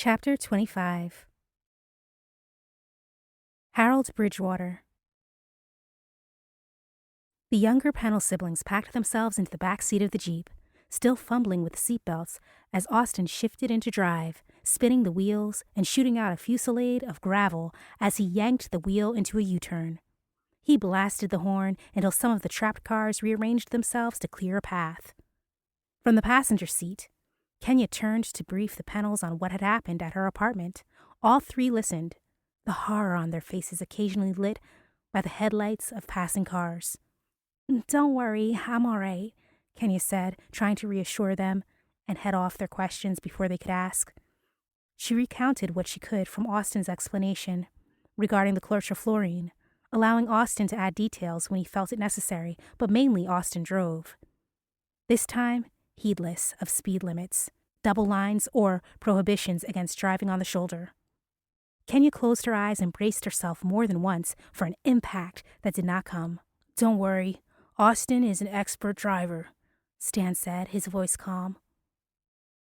Chapter 25. Harold Bridgewater. The younger Pennels siblings packed themselves into the back seat of the Jeep, still fumbling with seatbelts as Austin shifted into drive, spinning the wheels and shooting out a fusillade of gravel as he yanked the wheel into a U-turn. He blasted the horn until some of the trapped cars rearranged themselves to clear a path. From the passenger seat, Kenia turned to brief the Pennels on what had happened at her apartment. All three listened, the horror on their faces occasionally lit by the headlights of passing cars. "Don't worry, I'm all right," Kenia said, trying to reassure them and head off their questions before they could ask. She recounted what she could from Austin's explanation regarding the chlorofluorine, allowing Austin to add details when he felt it necessary, but mainly Austin drove. This time, heedless of speed limits, double lines, or prohibitions against driving on the shoulder. Kenia closed her eyes and braced herself more than once for an impact that did not come. "Don't worry, Austin is an expert driver," Stan said, his voice calm.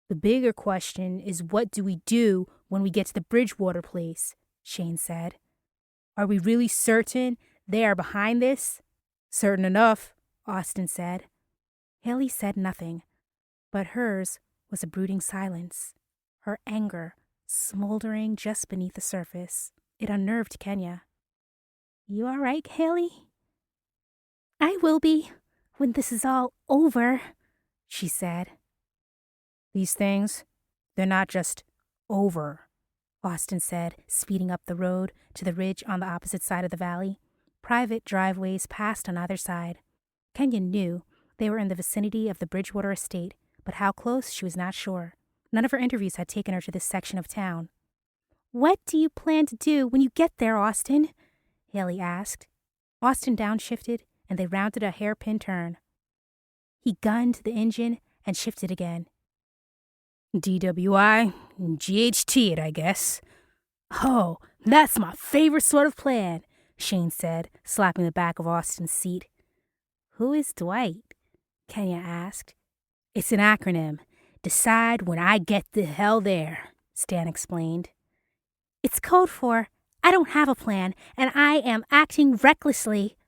"The bigger question is what do we do when we get to the Bridgewater place," Shane said. "Are we really certain they are behind this?" "Certain enough," Austin said. Haley said nothing, but hers was a brooding silence, her anger smoldering just beneath the surface. It unnerved Kenia. "You all right, Haley?" "I will be when this is all over," she said. "These things, they're not just over," Austin said, speeding up the road to the ridge on the opposite side of the valley. Private driveways passed on either side. Kenia knew they were in the vicinity of the Bridgewater estate, but how close she was not sure. None of her interviews had taken her to this section of town. "What do you plan to do when you get there, Austin?" Haley asked. Austin downshifted, and they rounded a hairpin turn. He gunned the engine and shifted again. "DWI, GHT it, I guess." "Oh, that's my favorite sort of plan," Shane said, slapping the back of Austin's seat. "Who is Dwight?" Kenia asked. "It's an acronym. Decide when I get the hell there," Stan explained. "It's code for I don't have a plan and I am acting recklessly,"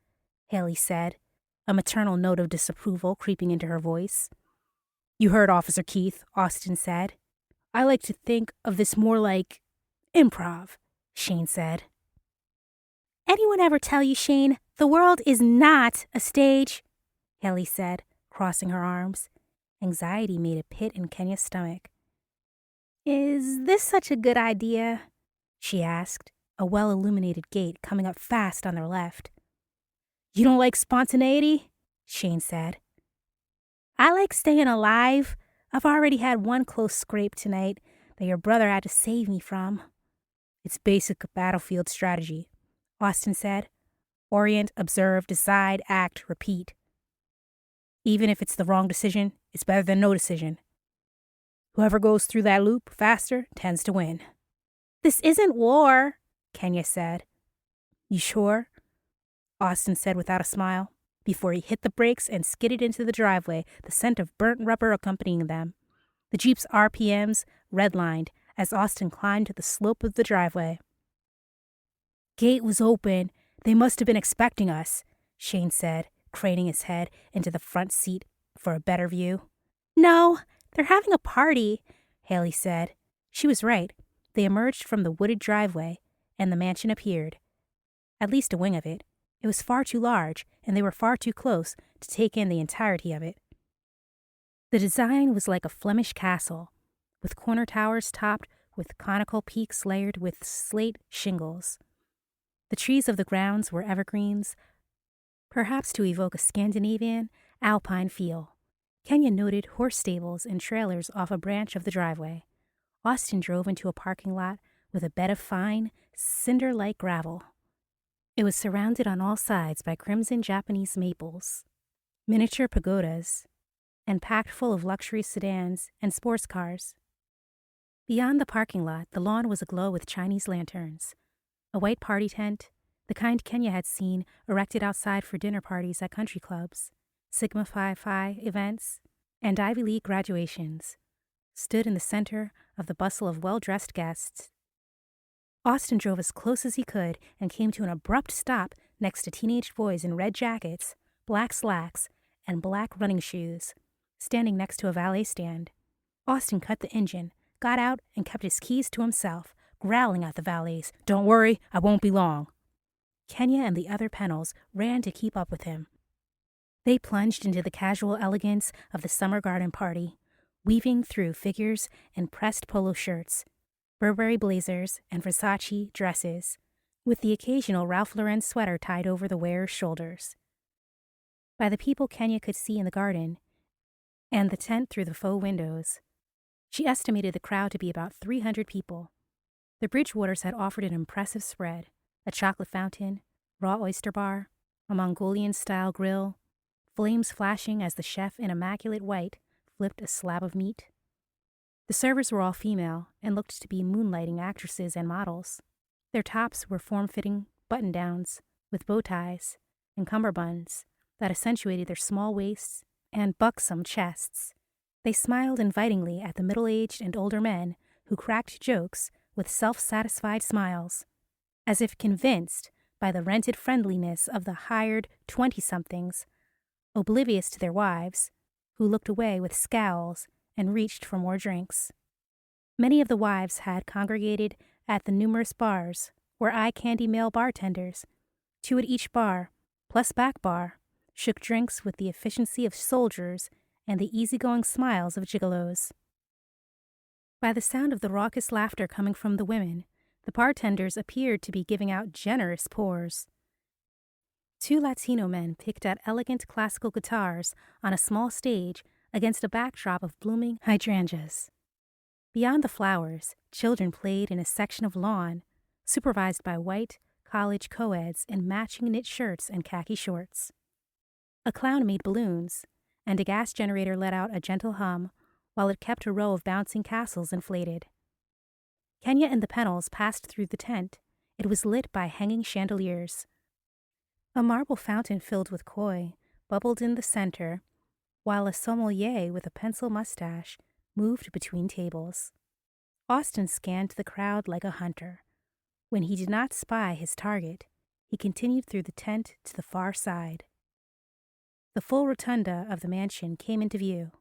Haley said, a maternal note of disapproval creeping into her voice. "You heard Officer Keith," Austin said. "I like to think of this more like improv," Shane said. "Anyone ever tell you, Shane, the world is not a stage?" Haley said, crossing her arms. Anxiety made a pit in Kenia's stomach. "Is this such a good idea?" she asked, a well-illuminated gate coming up fast on their left. "You don't like spontaneity?" Shane said. "I like staying alive. I've already had one close scrape tonight that your brother had to save me from." "It's basic battlefield strategy," Austin said. "Orient, observe, decide, act, repeat. Even if it's the wrong decision, it's better than no decision. Whoever goes through that loop faster tends to win." "This isn't war," Kenia said. "You sure?" Austin said without a smile, before he hit the brakes and skidded into the driveway, the scent of burnt rubber accompanying them. The Jeep's RPMs redlined as Austin climbed the slope of the driveway. "Gate was open. They must have been expecting us," Shane said, craning his head into the front seat for a better view. "No, they're having a party," Haley said. She was right. They emerged from the wooded driveway, and the mansion appeared. At least a wing of it. It was far too large, and they were far too close to take in the entirety of it. The design was like a Flemish castle, with corner towers topped with conical peaks layered with slate shingles. The trees of the grounds were evergreens, perhaps to evoke a Scandinavian, alpine feel. Kenia noted horse stables and trailers off a branch of the driveway. Austin drove into a parking lot with a bed of fine, cinder-like gravel. It was surrounded on all sides by crimson Japanese maples, miniature pagodas, and packed full of luxury sedans and sports cars. Beyond the parking lot, the lawn was aglow with Chinese lanterns. A white party tent, the kind Kenia had seen erected outside for dinner parties at country clubs, Sigma Phi Phi events, and Ivy League graduations. stood in the center of the bustle of well-dressed guests. Austin drove as close as he could and came to an abrupt stop next to teenage boys in red jackets, black slacks, and black running shoes, standing next to a valet stand. Austin cut the engine, got out, and kept his keys to himself, growling at the valets, "Don't worry, I won't be long." Kenia and the other Pennels ran to keep up with him. They plunged into the casual elegance of the summer garden party, weaving through figures in pressed polo shirts, Burberry blazers, and Versace dresses, with the occasional Ralph Lauren sweater tied over the wearer's shoulders. By the people Kenia could see in the garden, and the tent through the faux windows, she estimated the crowd to be about 300 people. The Bridgewaters had offered an impressive spread: a chocolate fountain, raw oyster bar, a Mongolian-style grill, flames flashing as the chef in immaculate white flipped a slab of meat. The servers were all female and looked to be moonlighting actresses and models. Their tops were form-fitting button-downs with bow ties and cummerbunds that accentuated their small waists and buxom chests. They smiled invitingly at the middle-aged and older men who cracked jokes with self-satisfied smiles, as if convinced by the rented friendliness of the hired 20-somethings, oblivious to their wives, who looked away with scowls and reached for more drinks. Many of the wives had congregated at the numerous bars where eye-candy male bartenders, 2 at each bar, plus back bar, shook drinks with the efficiency of soldiers and the easygoing smiles of gigolos. By the sound of the raucous laughter coming from the women, the bartenders appeared to be giving out generous pours. 2 Latino men picked at elegant classical guitars on a small stage against a backdrop of blooming hydrangeas. Beyond the flowers, children played in a section of lawn, supervised by white college co-eds in matching knit shirts and khaki shorts. A clown made balloons, and a gas generator let out a gentle hum while it kept a row of bouncing castles inflated. Kenia and the Pennels passed through the tent. It was lit by hanging chandeliers. A marble fountain filled with koi bubbled in the center, while a sommelier with a pencil mustache moved between tables. Austin scanned the crowd like a hunter. When he did not spy his target, he continued through the tent to the far side. The full rotunda of the mansion came into view.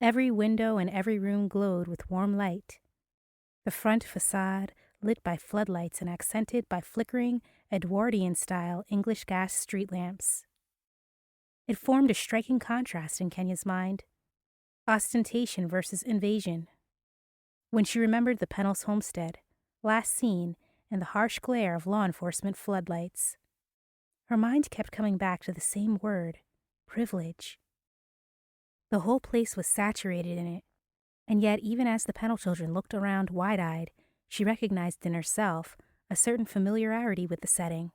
Every window and every room glowed with warm light. The front facade lit by floodlights and accented by flickering Edwardian-style English gas street lamps. It formed a striking contrast in Kenia's mind: ostentation versus invasion. When she remembered the Pennels homestead, last seen in the harsh glare of law enforcement floodlights, her mind kept coming back to the same word: privilege. The whole place was saturated in it, and yet even as the Pennell children looked around wide-eyed, she recognized in herself a certain familiarity with the setting.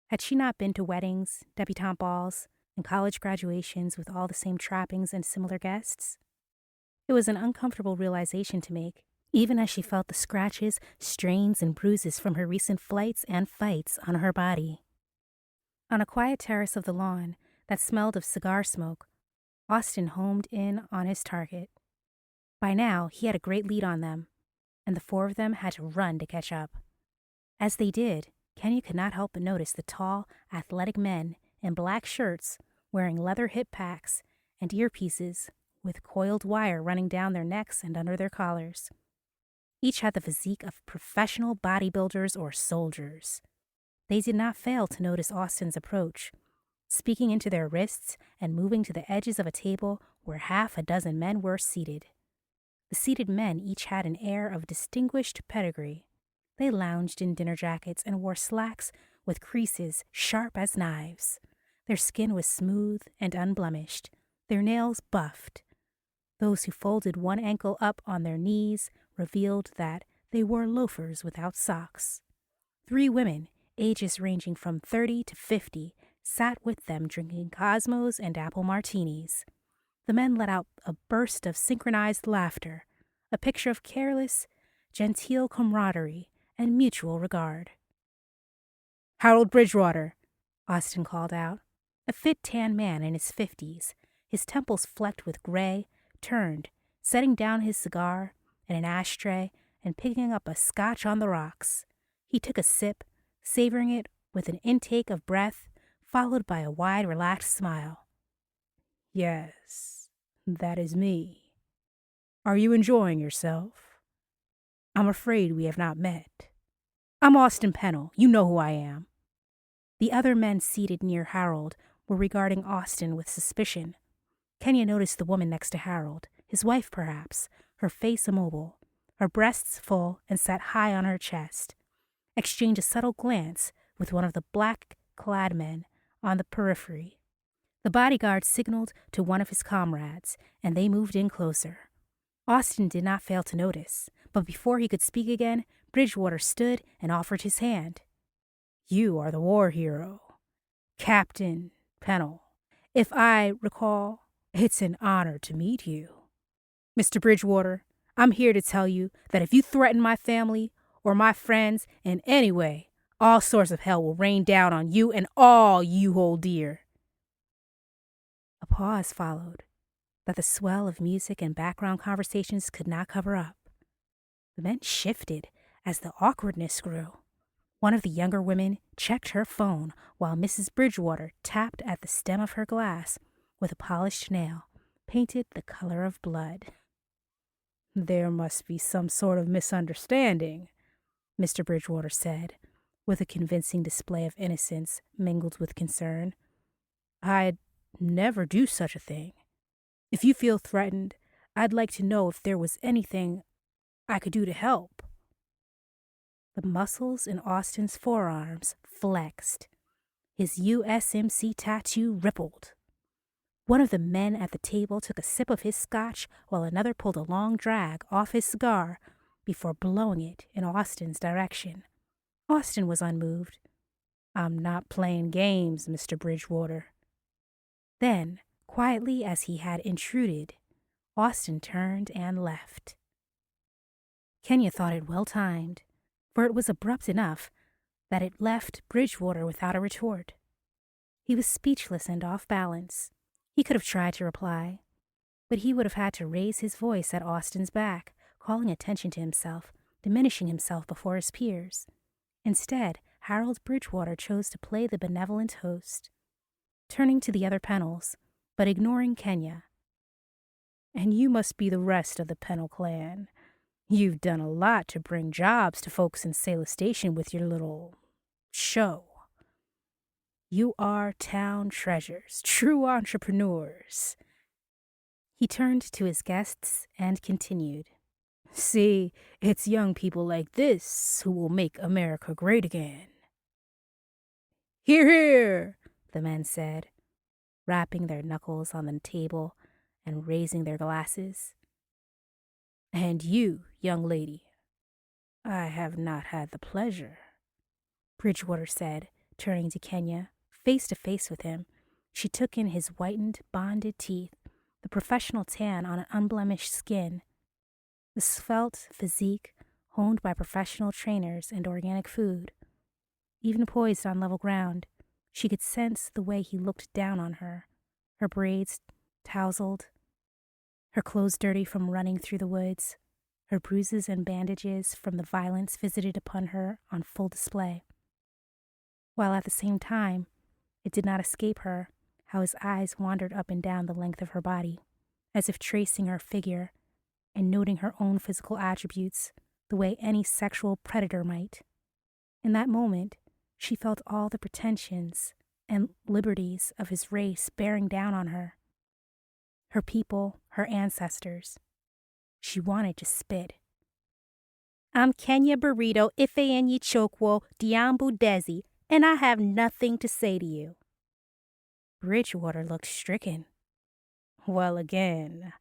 Had she not been to weddings, debutante balls, and college graduations with all the same trappings and similar guests? It was an uncomfortable realization to make, even as she felt the scratches, strains, and bruises from her recent flights and fights on her body. On a quiet terrace of the lawn that smelled of cigar smoke, Austin homed in on his target. By now, he had a great lead on them, and the 4 of them had to run to catch up. As they did, Kenia could not help but notice the tall, athletic men in black shirts wearing leather hip packs and earpieces with coiled wire running down their necks and under their collars. Each had the physique of professional bodybuilders or soldiers. They did not fail to notice Austin's approach, speaking into their wrists and moving to the edges of a table where half a dozen men were seated. The seated men each had an air of distinguished pedigree. They lounged in dinner jackets and wore slacks with creases sharp as knives. Their skin was smooth and unblemished, their nails buffed. Those who folded one ankle up on their knees revealed that they wore loafers without socks. 3 women, ages ranging from 30 to 50, sat with them drinking Cosmos and apple martinis. The men let out a burst of synchronized laughter, a picture of careless, genteel camaraderie and mutual regard. "Harold Bridgewater," Austin called out, a fit tan man in his 50s, his temples flecked with gray, turned, setting down his cigar in an ashtray and picking up a scotch on the rocks. He took a sip, savoring it with an intake of breath, followed by a wide, relaxed smile. Yes, that is me. Are you enjoying yourself? I'm afraid we have not met. I'm Austin Pennell. You know who I am. The other men seated near Harold were regarding Austin with suspicion. Kenia noticed the woman next to Harold, his wife perhaps, her face immobile, her breasts full and set high on her chest, exchange a subtle glance with one of the black-clad men on the periphery. The bodyguard signaled to one of his comrades, and they moved in closer. Austin did not fail to notice, but before he could speak again, Bridgewater stood and offered his hand. You are the war hero, Captain Pennell. If I recall, it's an honor to meet you. Mr. Bridgewater, I'm here to tell you that if you threaten my family or my friends in any way, all sorts of hell will rain down on you and all you hold dear. A pause followed that the swell of music and background conversations could not cover up. The men shifted as the awkwardness grew. One of the younger women checked her phone while Mrs. Bridgewater tapped at the stem of her glass with a polished nail, painted the color of blood. There must be some sort of misunderstanding, Mr. Bridgewater said, with a convincing display of innocence mingled with concern. I'd never do such a thing. If you feel threatened, I'd like to know if there was anything I could do to help. The muscles in Austin's forearms flexed. His USMC tattoo rippled. One of the men at the table took a sip of his scotch while another pulled a long drag off his cigar before blowing it in Austin's direction. Austin was unmoved. I'm not playing games, Mr. Bridgewater. Then, quietly as he had intruded, Austin turned and left. Kenia thought it well-timed, for it was abrupt enough that it left Bridgewater without a retort. He was speechless and off balance. He could have tried to reply, but he would have had to raise his voice at Austin's back, calling attention to himself, diminishing himself before his peers. Instead, Harold Bridgewater chose to play the benevolent host, turning to the other Pennels, but ignoring Kenia. And you must be the rest of the Pennell clan. You've done a lot to bring jobs to folks in Selah Station with your little show. You are town treasures, true entrepreneurs. He turned to his guests and continued. See, it's young people like this who will make America great again. Hear, hear, the men said, rapping their knuckles on the table and raising their glasses. And you, young lady, I have not had the pleasure, Bridgewater said, turning to Kenia, face to face with him. She took in his whitened, bonded teeth, the professional tan on an unblemished skin, the svelte physique honed by professional trainers and organic food. Even poised on level ground, she could sense the way he looked down on her, her braids tousled, her clothes dirty from running through the woods, her bruises and bandages from the violence visited upon her on full display. While at the same time, it did not escape her how his eyes wandered up and down the length of her body, as if tracing her figure and noting her own physical attributes the way any sexual predator might. In that moment, she felt all the pretensions and liberties of his race bearing down on her. Her people, her ancestors. She wanted to spit. I'm Kenia Burrito Ifeanyi Chokwo Diambu Desi, and I have nothing to say to you. Bridgewater looked stricken. Well, again,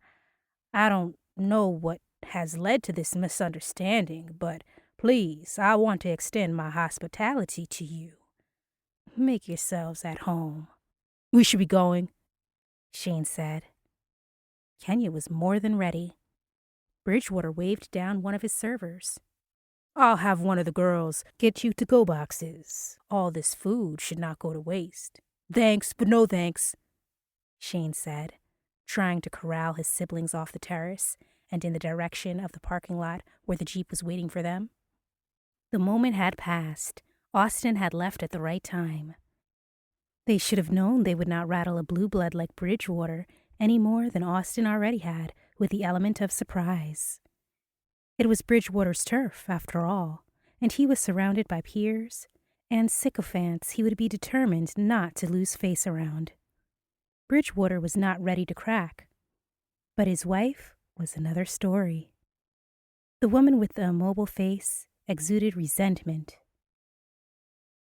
I don't know what has led to this misunderstanding, but please, I want to extend my hospitality to you. Make yourselves at home. We should be going, Shane said. Kenia was more than ready. Bridgewater waved down one of his servers. I'll have one of the girls get you to-go boxes. All this food should not go to waste. Thanks, but no thanks, Shane said, trying to corral his siblings off the terrace and in the direction of the parking lot where the Jeep was waiting for them. The moment had passed. Austin had left at the right time. They should have known they would not rattle a blue blood like Bridgewater any more than Austin already had, with the element of surprise. It was Bridgewater's turf, after all, and he was surrounded by peers and sycophants he would be determined not to lose face around. Bridgewater was not ready to crack, but his wife was another story. The woman with the immobile face exuded resentment.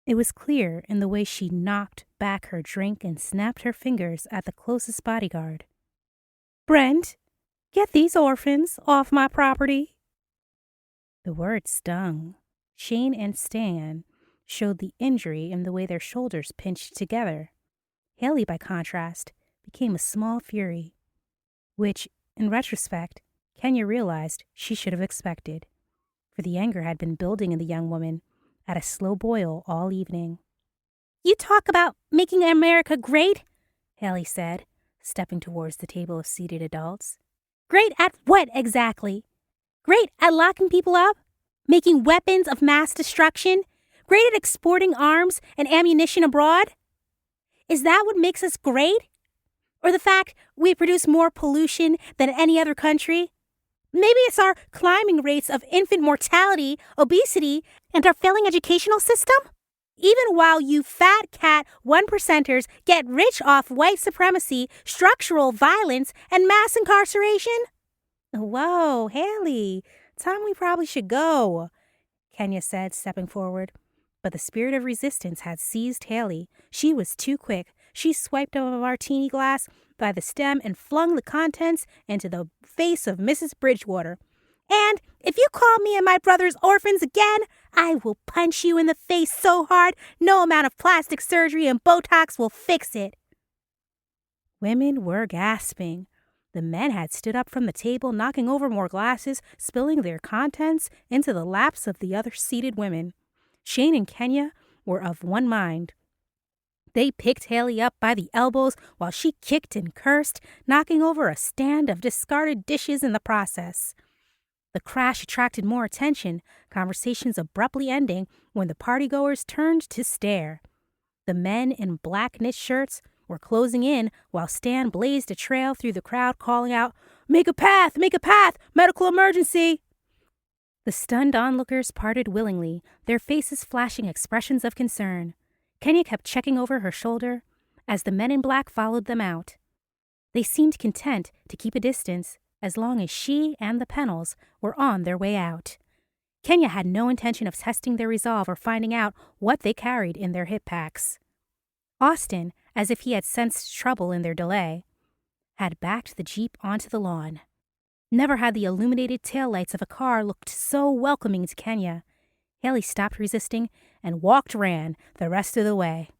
It was clear in the way she knocked back her drink and snapped her fingers at the closest bodyguard. "Brent, get these orphans off my property." The word stung. Shane and Stan showed the injury in the way their shoulders pinched together. Haley, by contrast, became a small fury, which, in retrospect, Kenya realized she should have expected, for the anger had been building in the young woman at a slow boil all evening. "You talk about making America great," Haley said, stepping towards the table of seated adults. "Great at what exactly? Great at locking people up? Making weapons of mass destruction? Great at exporting arms and ammunition abroad? Is that what makes us great? Or the fact we produce more pollution than any other country? Maybe it's our climbing rates of infant mortality, obesity, and our failing educational system? Even while you fat cat 1%ers get rich off white supremacy, structural violence, and mass incarceration?" "Whoa, Haley, time we probably should go," Kenya said, stepping forward. But the spirit of resistance had seized Haley. She was too quick. She swiped up a martini glass by the stem and flung the contents into the face of Mrs. Bridgewater. "And if you call me and my brothers orphans again, I will punch you in the face so hard no amount of plastic surgery and Botox will fix it." Women were gasping. The men had stood up from the table, knocking over more glasses, spilling their contents into the laps of the other seated women. Shane and Kenya were of one mind. They picked Haley up by the elbows while she kicked and cursed, knocking over a stand of discarded dishes in the process. The crash attracted more attention, conversations abruptly ending when the partygoers turned to stare. The men in black knit shirts were closing in while Stan blazed a trail through the crowd, calling out, make a path, medical emergency." The stunned onlookers parted willingly, their faces flashing expressions of concern. Kenya kept checking over her shoulder as the men in black followed them out. They seemed content to keep a distance as long as she and the Pennels were on their way out. Kenya had no intention of testing their resolve or finding out what they carried in their hip packs. Austin, as if he had sensed trouble in their delay, had backed the Jeep onto the lawn. Never had the illuminated taillights of a car looked so welcoming to Kenya. Haley stopped resisting and ran the rest of the way.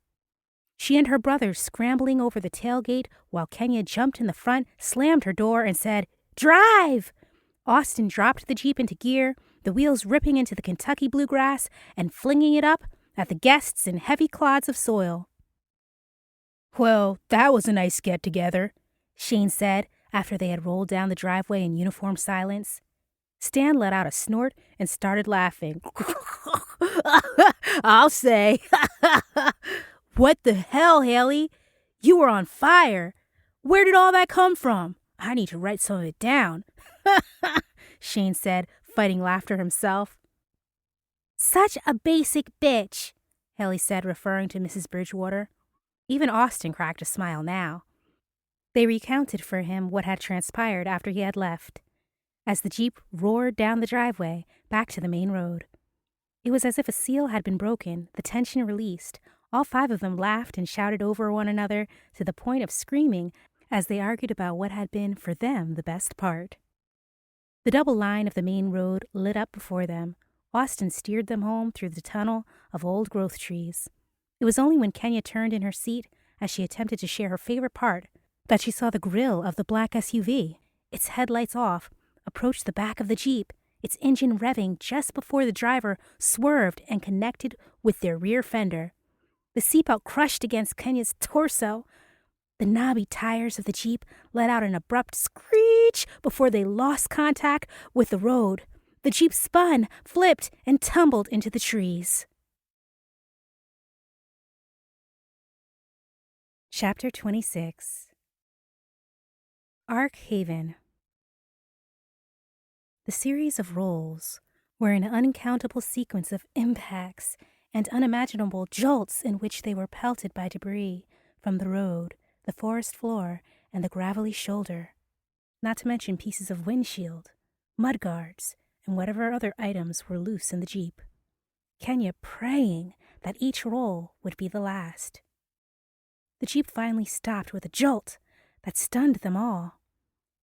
She and her brothers scrambling over the tailgate while Kenya jumped in the front, slammed her door, and said, "Drive!" Austin dropped the Jeep into gear, the wheels ripping into the Kentucky bluegrass and flinging it up at the guests in heavy clods of soil. "Well, that was a nice get-together," Shane said after they had rolled down the driveway in uniform silence. Stan let out a snort and started laughing. "I'll say." "What the hell, Haley? You were on fire. Where did all that come from? I need to write some of it down." Shane said, fighting laughter himself. "Such a basic bitch," Haley said, referring to Mrs. Bridgewater. Even Austin cracked a smile now. They recounted for him what had transpired after he had left, as the Jeep roared down the driveway back to the main road. It was as if a seal had been broken, the tension released. All five of them laughed and shouted over one another to the point of screaming as they argued about what had been, for them, the best part. The double line of the main road lit up before them. Austin steered them home through the tunnel of old growth trees. It was only when Kenya turned in her seat, as she attempted to share her favorite part, that she saw the grill of the black SUV, its headlights off, approach the back of the Jeep, its engine revving just before the driver swerved and connected with their rear fender. The seatbelt crushed against Kenya's torso. The knobby tires of the Jeep let out an abrupt screech before they lost contact with the road. The Jeep spun, flipped, and tumbled into the trees. Chapter 26. Ark Haven. The series of rolls were an uncountable sequence of impacts and unimaginable jolts in which they were pelted by debris from the road, the forest floor, and the gravelly shoulder, not to mention pieces of windshield, mudguards, and whatever other items were loose in the Jeep. Kenia praying that each roll would be the last. The Jeep finally stopped with a jolt that stunned them all.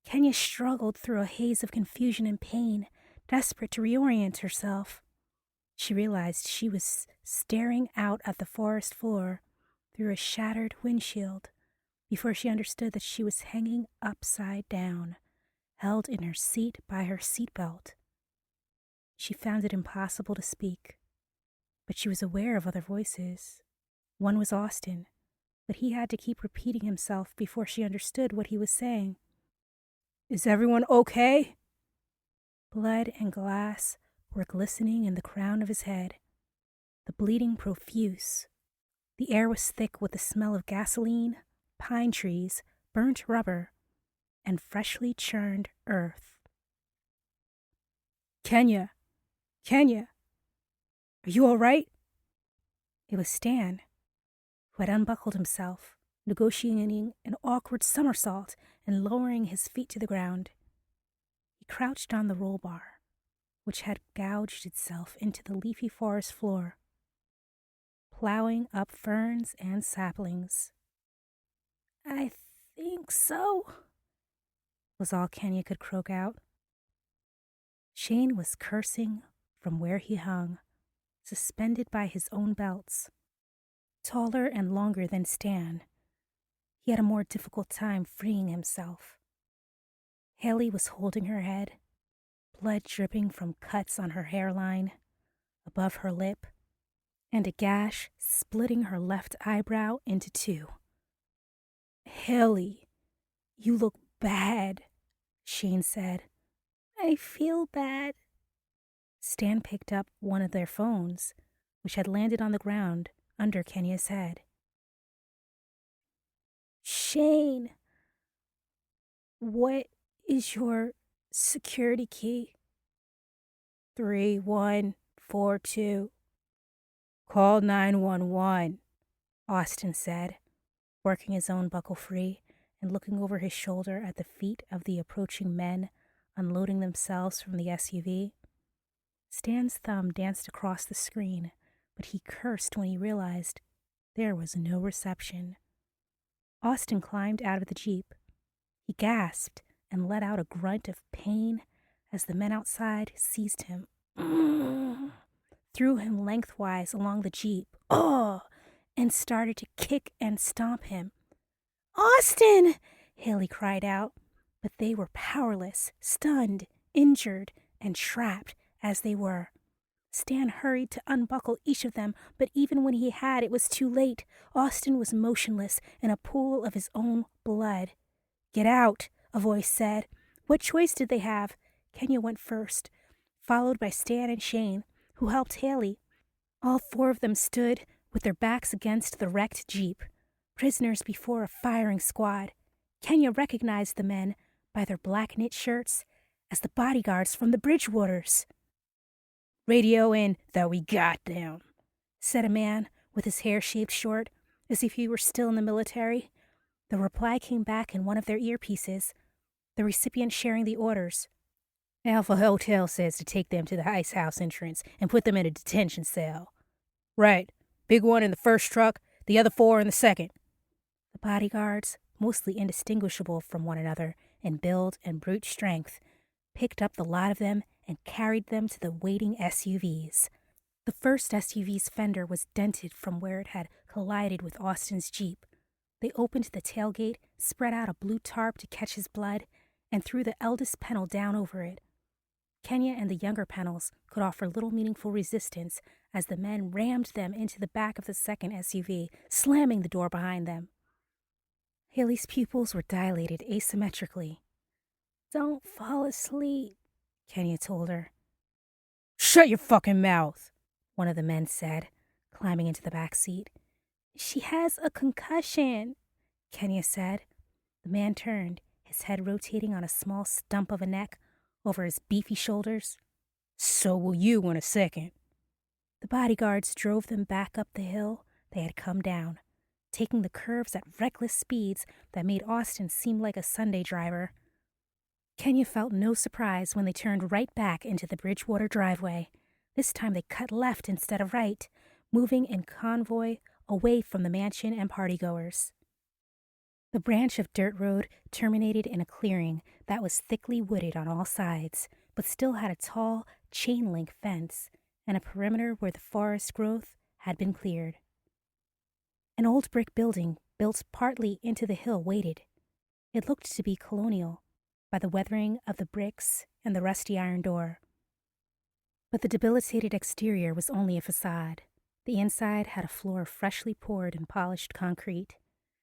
Kenia struggled through a haze of confusion and pain, desperate to reorient herself. She realized she was staring out at the forest floor through a shattered windshield before she understood that she was hanging upside down, held in her seat by her seatbelt. She found it impossible to speak, but she was aware of other voices. One was Austin, but he had to keep repeating himself before she understood what he was saying. "Is everyone okay?" Blood and glass were glistening in the crown of his head, the bleeding profuse. The air was thick with the smell of gasoline, pine trees, burnt rubber, and freshly churned earth. Kenia, are you all right?" It was Stan, who had unbuckled himself, negotiating an awkward somersault and lowering his feet to the ground. He crouched on the roll bar, which had gouged itself into the leafy forest floor, plowing up ferns and saplings. "I think so," was all Kenia could croak out. Shane was cursing from where he hung, suspended by his own belts. Taller and longer than Stan, he had a more difficult time freeing himself. Haley was holding her head, blood dripping from cuts on her hairline, above her lip, and a gash splitting her left eyebrow into two. "Haley, you look bad," Shane said. "I feel bad." Stan picked up one of their phones, which had landed on the ground under Kenia's head. "Shane, what is your security key?" 3142. "Call 911, Austin said, working his own buckle free and looking over his shoulder at the feet of the approaching men unloading themselves from the SUV. Stan's thumb danced across the screen, but he cursed when he realized there was no reception. Austin climbed out of the Jeep. He gasped and let out a grunt of pain as the men outside seized him, threw him lengthwise along the Jeep, and started to kick and stomp him. "Austin!" Haley cried out, but they were powerless, stunned, injured, and trapped as they were. Stan hurried to unbuckle each of them, but even when he had, it was too late. Austin was motionless in a pool of his own blood. "Get out," a voice said. What choice did they have? Kenia went first, followed by Stan and Shane, who helped Haley. All four of them stood with their backs against the wrecked Jeep, prisoners before a firing squad. Kenia recognized the men by their black knit shirts as the bodyguards from the Bridgewaters. "Radio in that we got them," said a man with his hair shaved short, as if he were still in the military. The reply came back in one of their earpieces, the recipient sharing the orders. "Alpha Hotel says to take them to the ice house entrance and put them in a detention cell." "Right. Big one in the first truck, the other four in the second." The bodyguards, mostly indistinguishable from one another in build and brute strength, picked up the lot of them and carried them to the waiting SUVs. The first SUV's fender was dented from where it had collided with Austin's Jeep. They opened the tailgate, spread out a blue tarp to catch his blood, and threw the eldest Pennel down over it. Kenia and the younger Pennels could offer little meaningful resistance as the men rammed them into the back of the second SUV, slamming the door behind them. Haley's pupils were dilated asymmetrically. "Don't fall asleep," Kenia told her. "Shut your fucking mouth," one of the men said, climbing into the back seat. "She has a concussion," Kenia said. The man turned, his head rotating on a small stump of a neck over his beefy shoulders. "So will you in a second." The bodyguards drove them back up the hill they had come down, taking the curves at reckless speeds that made Austin seem like a Sunday driver. Kenia felt no surprise when they turned right back into the Bridgewater driveway. This time they cut left instead of right, moving in convoy away from the mansion and partygoers. The branch of dirt road terminated in a clearing that was thickly wooded on all sides, but still had a tall, chain-link fence and a perimeter where the forest growth had been cleared. An old brick building built partly into the hill waited. It looked to be colonial, by the weathering of the bricks and the rusty iron door. But the debilitated exterior was only a facade. The inside had a floor of freshly poured and polished concrete.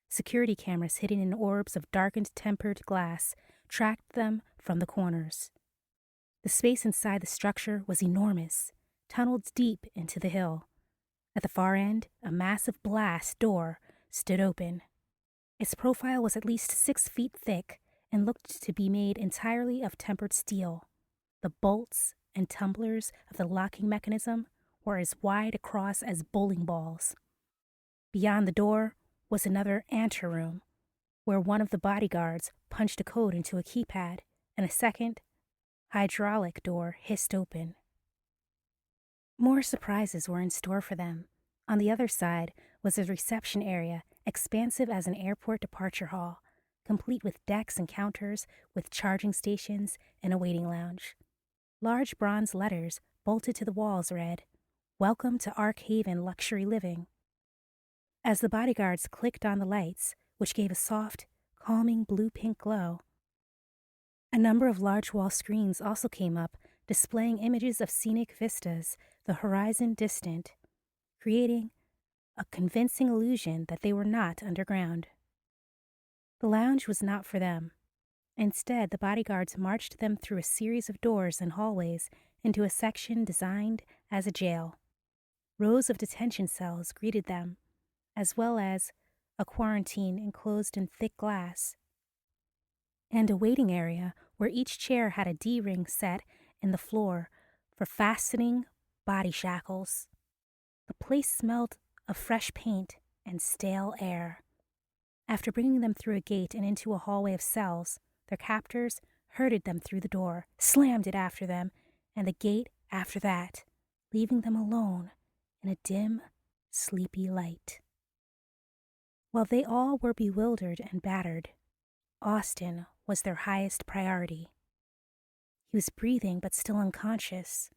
Security cameras hidden in orbs of darkened tempered glass tracked them from the corners. The space inside the structure was enormous, tunneled deep into the hill. At the far end, a massive blast door stood open. Its profile was at least 6 feet thick and looked to be made entirely of tempered steel. The bolts and tumblers of the locking mechanism were as wide across as bowling balls. Beyond the door was another anteroom, where one of the bodyguards punched a code into a keypad, and a second, hydraulic door hissed open. More surprises were in store for them. On the other side was a reception area, expansive as an airport departure hall, complete with decks and counters, with charging stations and a waiting lounge. Large bronze letters bolted to the walls read, "Welcome to Ark Haven Luxury Living." As the bodyguards clicked on the lights, which gave a soft, calming blue-pink glow, a number of large wall screens also came up, displaying images of scenic vistas, the horizon distant, creating a convincing illusion that they were not underground. The lounge was not for them. Instead, the bodyguards marched them through a series of doors and hallways into a section designed as a jail. Rows of detention cells greeted them, as well as a quarantine enclosed in thick glass, and a waiting area where each chair had a D-ring set in the floor for fastening body shackles. The place smelled of fresh paint and stale air. After bringing them through a gate and into a hallway of cells, their captors herded them through the door, slammed it after them, and the gate after that, leaving them alone in a dim, sleepy light. While they all were bewildered and battered, Austin was their highest priority. He was breathing but still unconscious.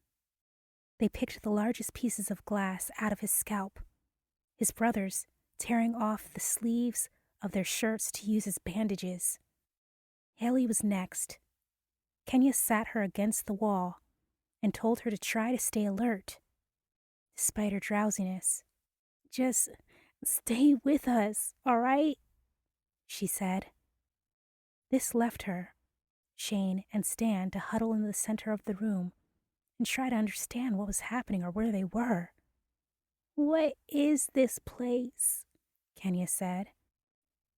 They picked the largest pieces of glass out of his scalp, his brothers tearing off the sleeves of their shirts to use as bandages. Haley was next. Kenia sat her against the wall and told her to try to stay alert, despite her drowsiness. "Just stay with us, all right?" she said. This left her, Shane, and Stan to huddle in the center of the room and try to understand what was happening or where they were. "What is this place?" Kenia said.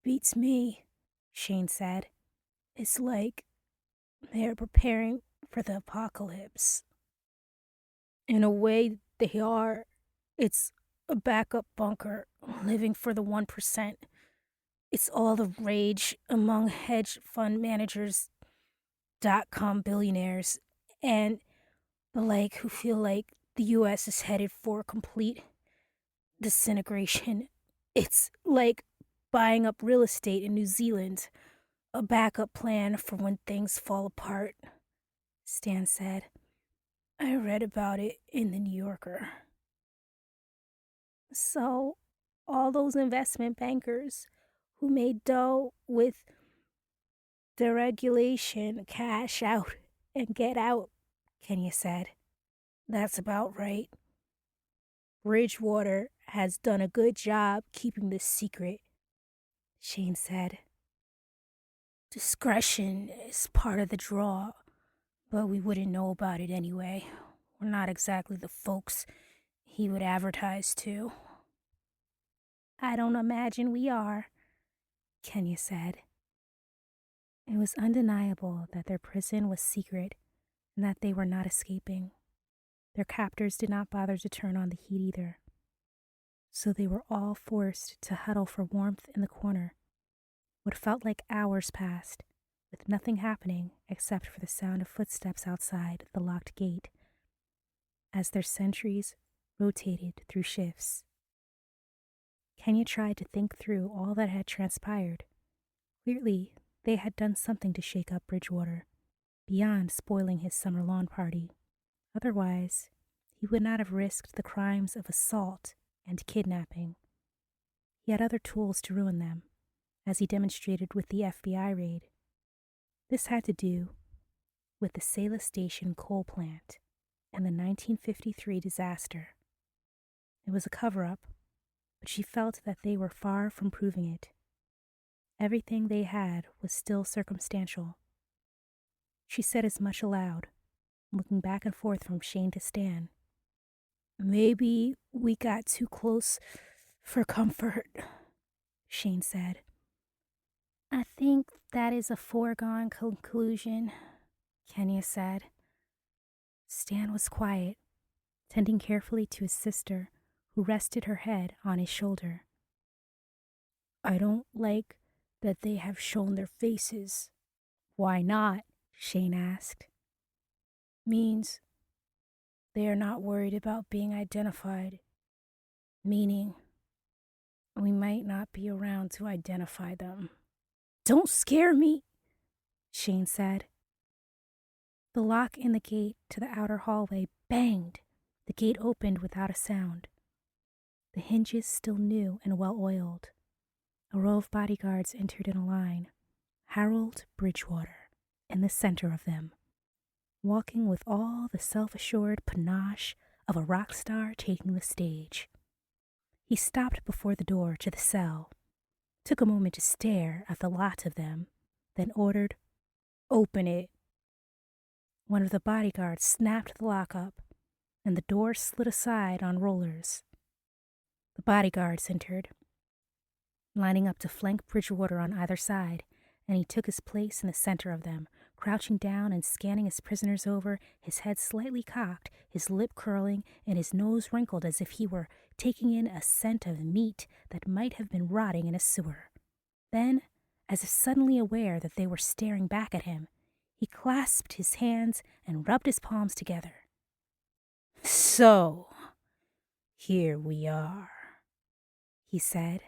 "Beats me," Shane said. "It's like they're preparing for the apocalypse." "In a way, they are. It's a backup bunker, living for the 1%. It's all the rage among hedge fund managers, .com billionaires, and the like who feel like the U.S. is headed for complete disintegration. It's like buying up real estate in New Zealand, a backup plan for when things fall apart," Stan said. "I read about it in the New Yorker." "So, all those investment bankers who made dough with deregulation cash out and get out," Kenia said. "That's about right. Bridgewater has done a good job keeping this secret," Shane said. Discretion is part of the draw, but we wouldn't know about it anyway. We're not exactly the folks he would advertise to. I don't imagine we are, Kenya said. It was undeniable that their prison was secret and that they were not escaping. Their captors did not bother to turn on the heat either, so they were all forced to huddle for warmth in the corner. What felt like hours passed, with nothing happening except for the sound of footsteps outside the locked gate, as their sentries rotated through shifts. Kenya tried to think through all that had transpired. Clearly, they had done something to shake up Bridgewater, beyond spoiling his summer lawn party. Otherwise, he would not have risked the crimes of assault and kidnapping. He had other tools to ruin them, as he demonstrated with the FBI raid. This had to do with the Selah Station coal plant and the 1953 disaster. It was a cover-up, but she felt that they were far from proving it. Everything they had was still circumstantial. She said as much aloud, looking back and forth from Shane to Stan. Maybe we got too close for comfort, Shane said. I think that is a foregone conclusion, Kenya said. Stan was quiet, tending carefully to his sister, who rested her head on his shoulder. I don't like that they have shown their faces. Why not? Shane asked. Means they are not worried about being identified, meaning we might not be around to identify them. Don't scare me, Shane said. The lock in the gate to the outer hallway banged. The gate opened without a sound. The hinges still new and well-oiled. A row of bodyguards entered in a line, Harold Bridgewater in the center of them, walking with all the self-assured panache of a rock star taking the stage. He stopped before the door to the cell, took a moment to stare at the lot of them, then ordered, "Open it." One of the bodyguards snapped the lock up, and the door slid aside on rollers. The bodyguards entered, lining up to flank Bridgewater on either side, and he took his place in the center of them, crouching down and scanning his prisoners over, his head slightly cocked, his lip curling, and his nose wrinkled as if he were taking in a scent of meat that might have been rotting in a sewer. Then, as if suddenly aware that they were staring back at him, he clasped his hands and rubbed his palms together. So, here we are, he said.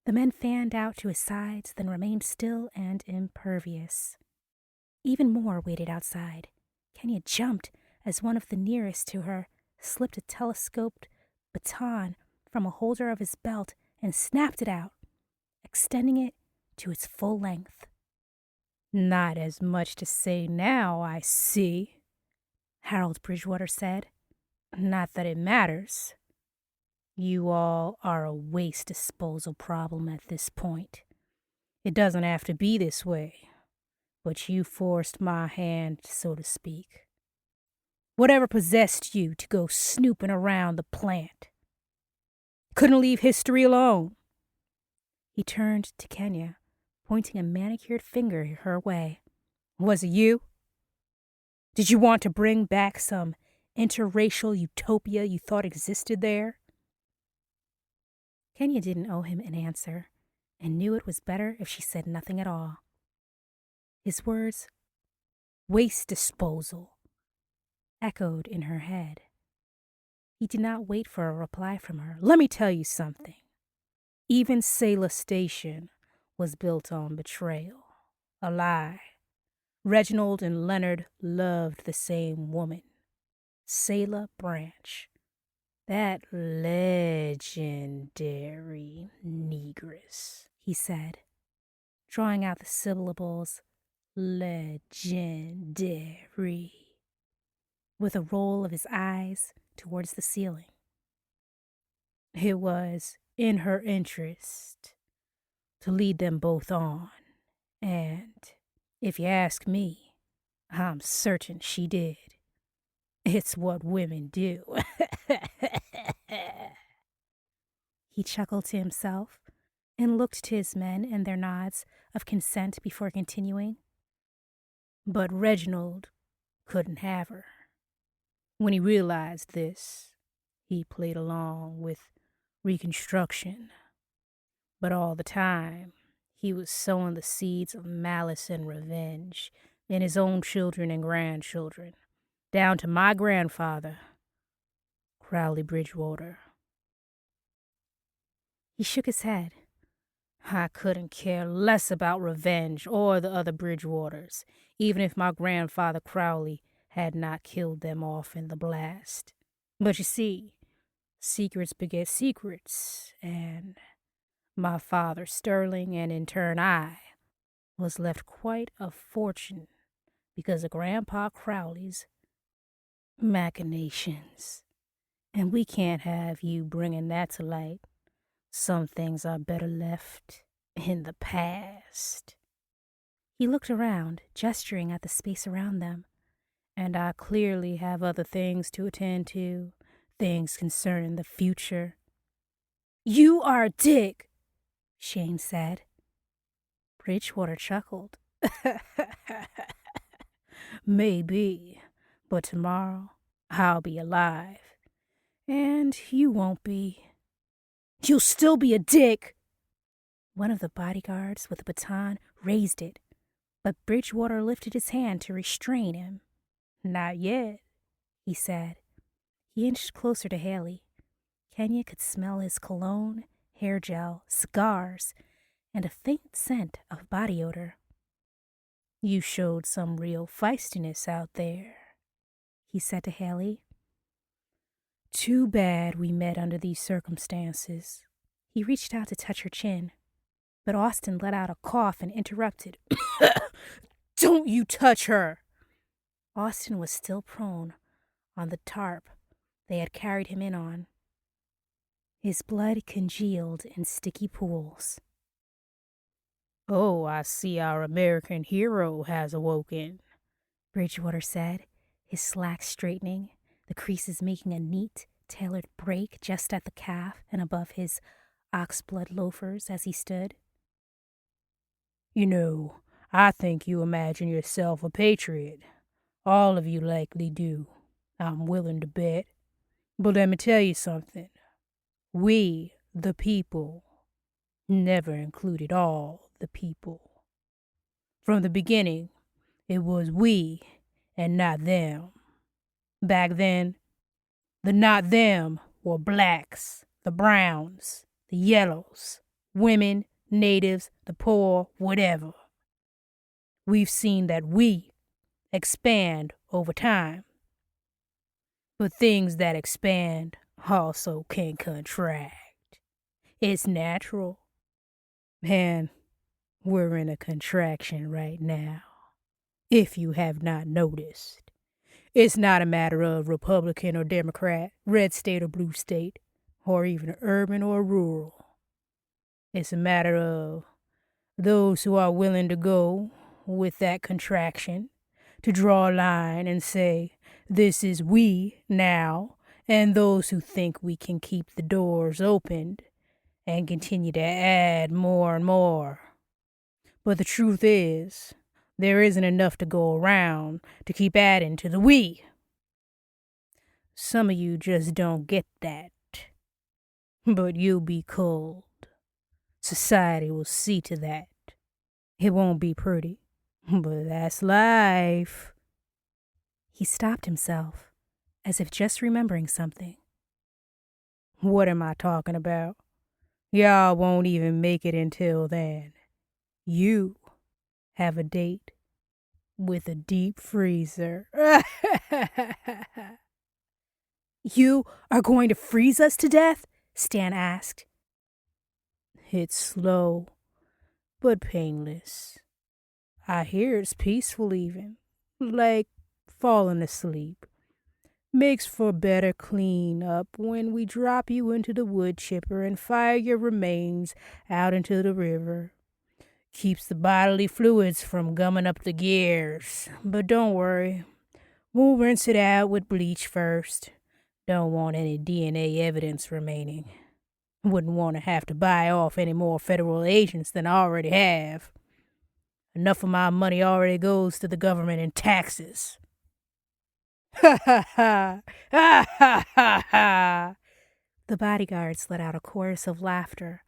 The men fanned out to his sides, then remained still and impervious. Even more waited outside. Kenya jumped as one of the nearest to her slipped a telescoped baton from a holder of his belt and snapped it out, extending it to its full length. Not as much to say now, I see, Harold Bridgewater said. Not that it matters. You all are a waste disposal problem at this point. It doesn't have to be this way, but you forced my hand, so to speak. Whatever possessed you to go snooping around the plant? Couldn't leave history alone. He turned to Kenya, pointing a manicured finger her way. Was it you? Did you want to bring back some interracial utopia you thought existed there? Kenya didn't owe him an answer, and knew it was better if she said nothing at all. His words, waste disposal, echoed in her head. He did not wait for a reply from her. Let me tell you something. Even Selah Station was built on betrayal, a lie. Reginald and Leonard loved the same woman, Selah Bran Ch, that legendary negress, he said, drawing out the syllables legendary, with a roll of his eyes towards the ceiling. It was in her interest to lead them both on And if you ask me, I'm certain she did. It's what women do. He chuckled to himself and looked to his men and their nods of consent before continuing. But Reginald couldn't have her. When he realized this, he played along with Reconstruction. But all the time, he was sowing the seeds of malice and revenge in his own children and grandchildren, down to my grandfather, Crowley Bridgewater. He shook his head. I couldn't care less about revenge or the other Bridgewaters, even if my grandfather Crowley had not killed them off in the blast. But you see, secrets beget secrets, and my father Sterling, and in turn I, was left quite a fortune because of Grandpa Crowley's machinations. And we can't have you bringing that to light. Some things are better left in the past. He looked around, gesturing at the space around them. And I clearly have other things to attend to, things concerning the future. You are a dick, Shane said. Bridgewater chuckled. Maybe, but tomorrow I'll be alive. And you won't be. You'll still be a dick. One of the bodyguards with a baton raised it, but Bridgewater lifted his hand to restrain him. Not yet, he said. He inched closer to Haley. Kenya could smell his cologne, hair gel, cigars, and a faint scent of body odor. You showed some real feistiness out there, he said to Haley. Too bad we met under these circumstances. He reached out to touch her chin, but Austin let out a cough and interrupted. Don't you touch her! Austin was still prone on the tarp they had carried him in on. His blood congealed in sticky pools. Oh, I see our American hero has awoken, Bridgewater said, his slacks straightening, the creases making a neat, tailored break just at the calf and above his oxblood loafers as he stood. You know, I think you imagine yourself a patriot. All of you likely do, I'm willing to bet. But let me tell you something. We, the people, never included all the people. From the beginning, it was we and not them. Back then, the not them were blacks, the browns, the yellows, women, natives, the poor, whatever. We've seen that we expand over time. But things that expand also can contract. It's natural. And we're in a contraction right now, if you have not noticed. It's not a matter of Republican or Democrat, red state or blue state, or even urban or rural. It's a matter of those who are willing to go with that contraction, to draw a line and say, this is we now, and those who think we can keep the doors opened and continue to add more and more. But the truth is, there isn't enough to go around to keep adding to the we. Some of you just don't get that. But you'll be cold. Society will see to that. It won't be pretty, but that's life. He stopped himself, as if just remembering something. What am I talking about? Y'all won't even make it until then. You have a date with a deep freezer. You are going to freeze us to death? Stan asked. It's slow, but painless. I hear it's peaceful even, like falling asleep. Makes for better clean up when we drop you into the wood chipper and fire your remains out into the river. Keeps the bodily fluids from gumming up the gears. But don't worry, we'll rinse it out with bleach first. Don't want any DNA evidence remaining. Wouldn't want to have to buy off any more federal agents than I already have. Enough of my money already goes to the government in taxes. Ha ha ha! Ha ha ha ha! The bodyguards let out a chorus of laughter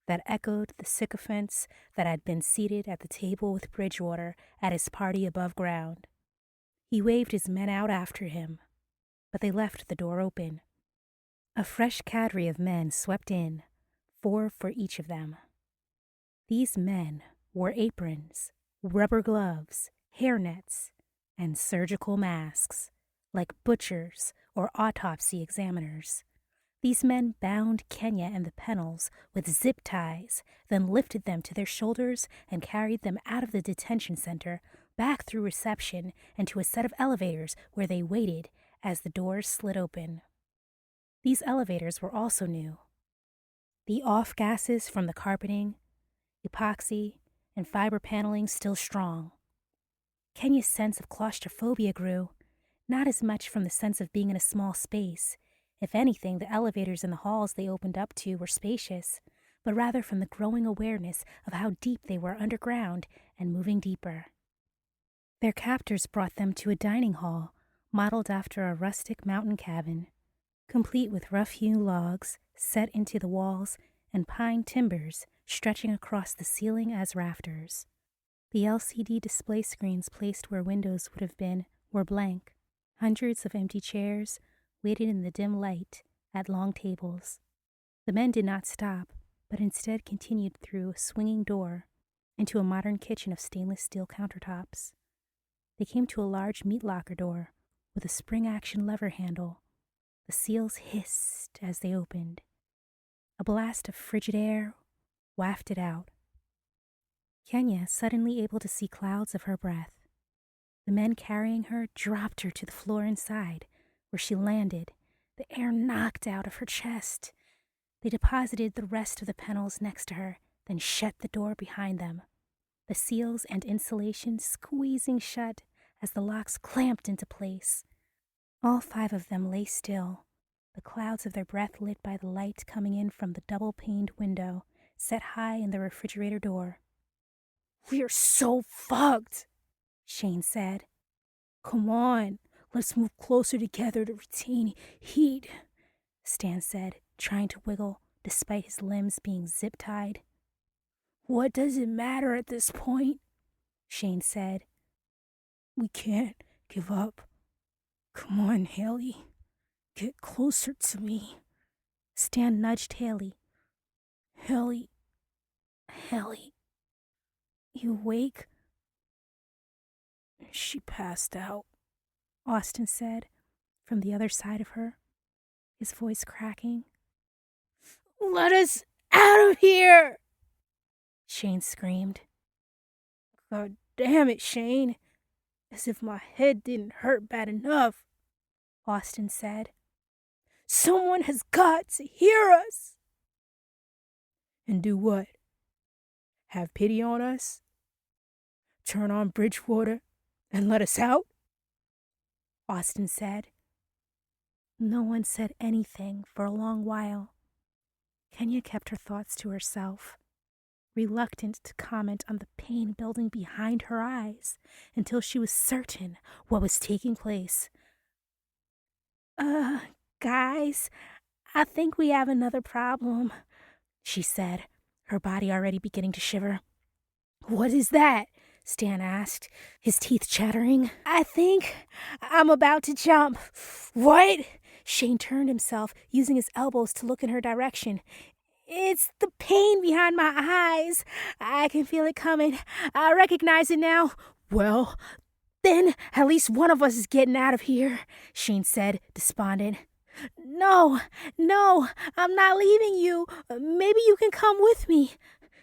that echoed the sycophants that had been seated at the table with Bridgewater at his party above ground. He waved his men out after him, but they left the door open. A fresh cadre of men swept in, 4 for each of them. These men wore aprons, rubber gloves, hairnets, and surgical masks, like butchers or autopsy examiners. These men bound Kenia and the Pennels with zip ties, then lifted them to their shoulders and carried them out of the detention center, back through reception and to a set of elevators where they waited as the doors slid open. These elevators were also new. The off-gases from the carpeting, epoxy, and fiber paneling still strong. Kenia's sense of claustrophobia grew, not as much from the sense of being in a small space. If anything, the elevators in the halls they opened up to were spacious, but rather from the growing awareness of how deep they were underground and moving deeper. Their captors brought them to a dining hall modeled after a rustic mountain cabin, complete with rough-hewn logs set into the walls and pine timbers stretching across the ceiling as rafters. The LCD display screens placed where windows would have been were blank. Hundreds of empty chairs waited in the dim light at long tables. The men did not stop, but instead continued through a swinging door into a modern kitchen of stainless steel countertops. They came to a large meat locker door with a spring-action lever handle. The seals hissed as they opened. A blast of frigid air wafted out. Kenia, suddenly able to see clouds of her breath. The men carrying her dropped her to the floor inside, where she landed, the air knocked out of her chest. They deposited the rest of the Pennels next to her, then shut the door behind them, the seals and insulation squeezing shut as the locks clamped into place. All 5 of them lay still, the clouds of their breath lit by the light coming in from the double-paned window set high in the refrigerator door. "We're so fucked," Shane said. "Come on, let's move closer together to retain heat," Stan said, trying to wiggle despite his limbs being zip-tied. "What does it matter at this point?" Shane said. "We can't give up. Come on, Haley. Get closer to me." Stan nudged Haley. Haley. You awake?" "She passed out," Austin said, from the other side of her, his voice cracking. "Let us out of here!" Shane screamed. "God damn it, Shane. As if my head didn't hurt bad enough," Austin said. "Someone has got to hear us." "And do what? Have pity on us? Turn on Bridgewater and let us out?" Austin said. No one said anything for a long while. Kenia kept her thoughts to herself, reluctant to comment on the pain building behind her eyes until she was certain what was taking place. Guys, I think we have another problem," she said, her body already beginning to shiver. "What is that?" Stan asked, his teeth chattering. "I think I'm about to jump." "What?" Shane turned himself, using his elbows to look in her direction. "It's the pain behind my eyes. I can feel it coming. I recognize it now." "Well, then at least one of us is getting out of here," Shane said, despondent. No, I'm not leaving you. Maybe you can come with me."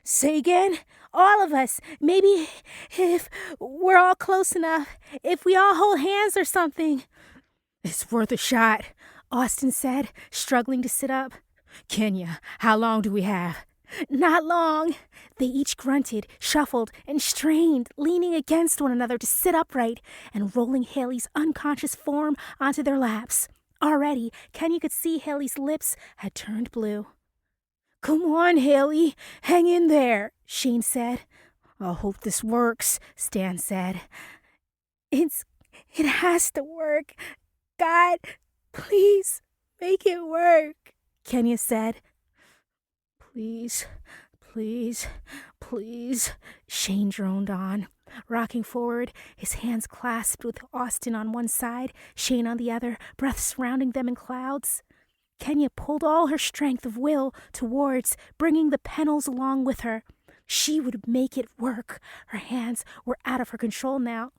"Say again?" "All of us. Maybe if we're all close enough. If we all hold hands or something." "It's worth a shot," Austin said, struggling to sit up. "Kenia, how long do we have?" Not long. They each grunted, shuffled, and strained, leaning against one another to sit upright and rolling Haley's unconscious form onto their laps. Already, Kenya could see Haley's lips had turned blue. "Come on, Haley. Hang in there," Shane said. "I hope this works," Stan said. It has to work. God, please make it work," Kenya said. "Please, please, please," Shane droned on, rocking forward, his hands clasped with Austin on one side, Shane on the other, breath surrounding them in clouds. Kenya pulled all her strength of will towards bringing the Pennels along with her. She would make it work. Her hands were out of her control now,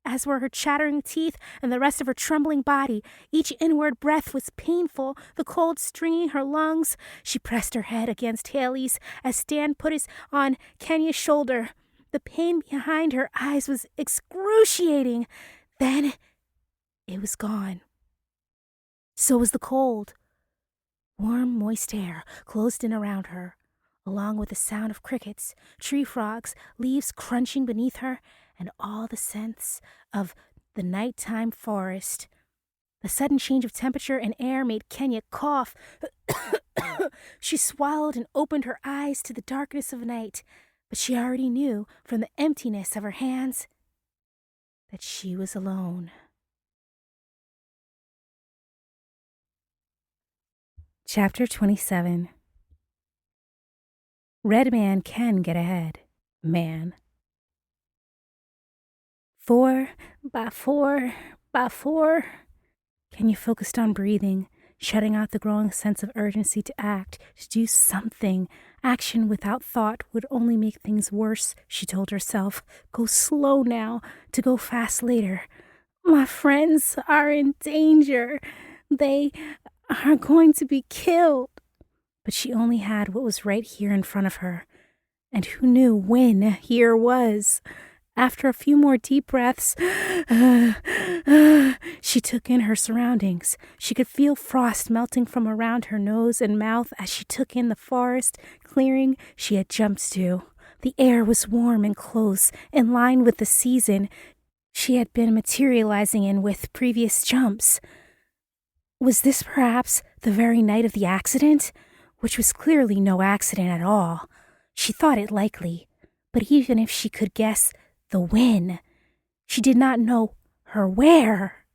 as were her chattering teeth and the rest of her trembling body. Each inward breath was painful, the cold stringing her lungs. She pressed her head against Haley's as Stan put his on Kenya's shoulder. The pain behind her eyes was excruciating. Then it was gone. So was the cold. Warm, moist air closed in around her, along with the sound of crickets, tree frogs, leaves crunching beneath her, and all the scents of the nighttime forest. The sudden change of temperature and air made Kenya cough. She swallowed and opened her eyes to the darkness of night, but she already knew from the emptiness of her hands that she was alone. Chapter 27. Red man can get ahead. Man. 4 by 4 by 4. Kenya focused on breathing, shutting out the growing sense of urgency to act, to do something. Action without thought would only make things worse, she told herself. Go slow now, to go fast later. My friends are in danger. They are going to be killed. But she only had what was right here in front of her. And who knew when here was? After a few more deep breaths, she took in her surroundings. She could feel frost melting from around her nose and mouth as she took in the forest clearing she had jumped to. The air was warm and close, in line with the season she had been materializing in with previous jumps. Was this perhaps the very night of the accident? Which was clearly no accident at all. She thought it likely, but even if she could guess the when, she did not know her where.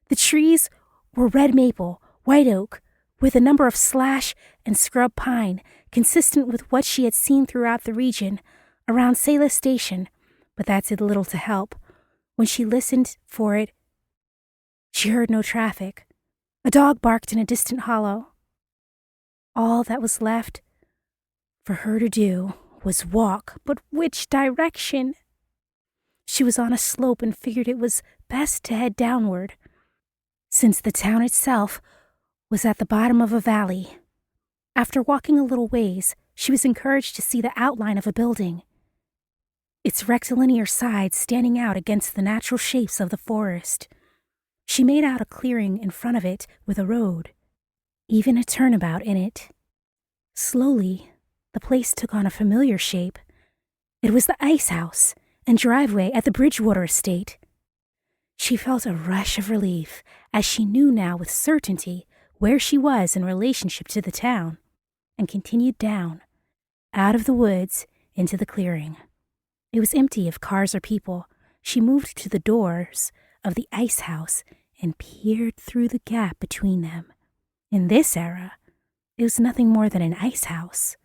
The trees were red maple, white oak, with a number of slash and scrub pine, consistent with what she had seen throughout the region, around Selah Station, but that did little to help. When she listened for it, she heard no traffic. A dog barked in a distant hollow. All that was left for her to do was walk, but which direction? She was on a slope and figured it was best to head downward, since the town itself was at the bottom of a valley. After walking a little ways, she was encouraged to see the outline of a building, its rectilinear sides standing out against the natural shapes of the forest. She made out a clearing in front of it with a road, even a turnabout in it. Slowly, the place took on a familiar shape. It was the ice house and driveway at the Bridgewater estate. She felt a rush of relief as she knew now with certainty where she was in relationship to the town, and continued down, out of the woods, into the clearing. It was empty of cars or people. She moved to the doors of the ice house and peered through the gap between them. In this era, it was nothing more than an ice house,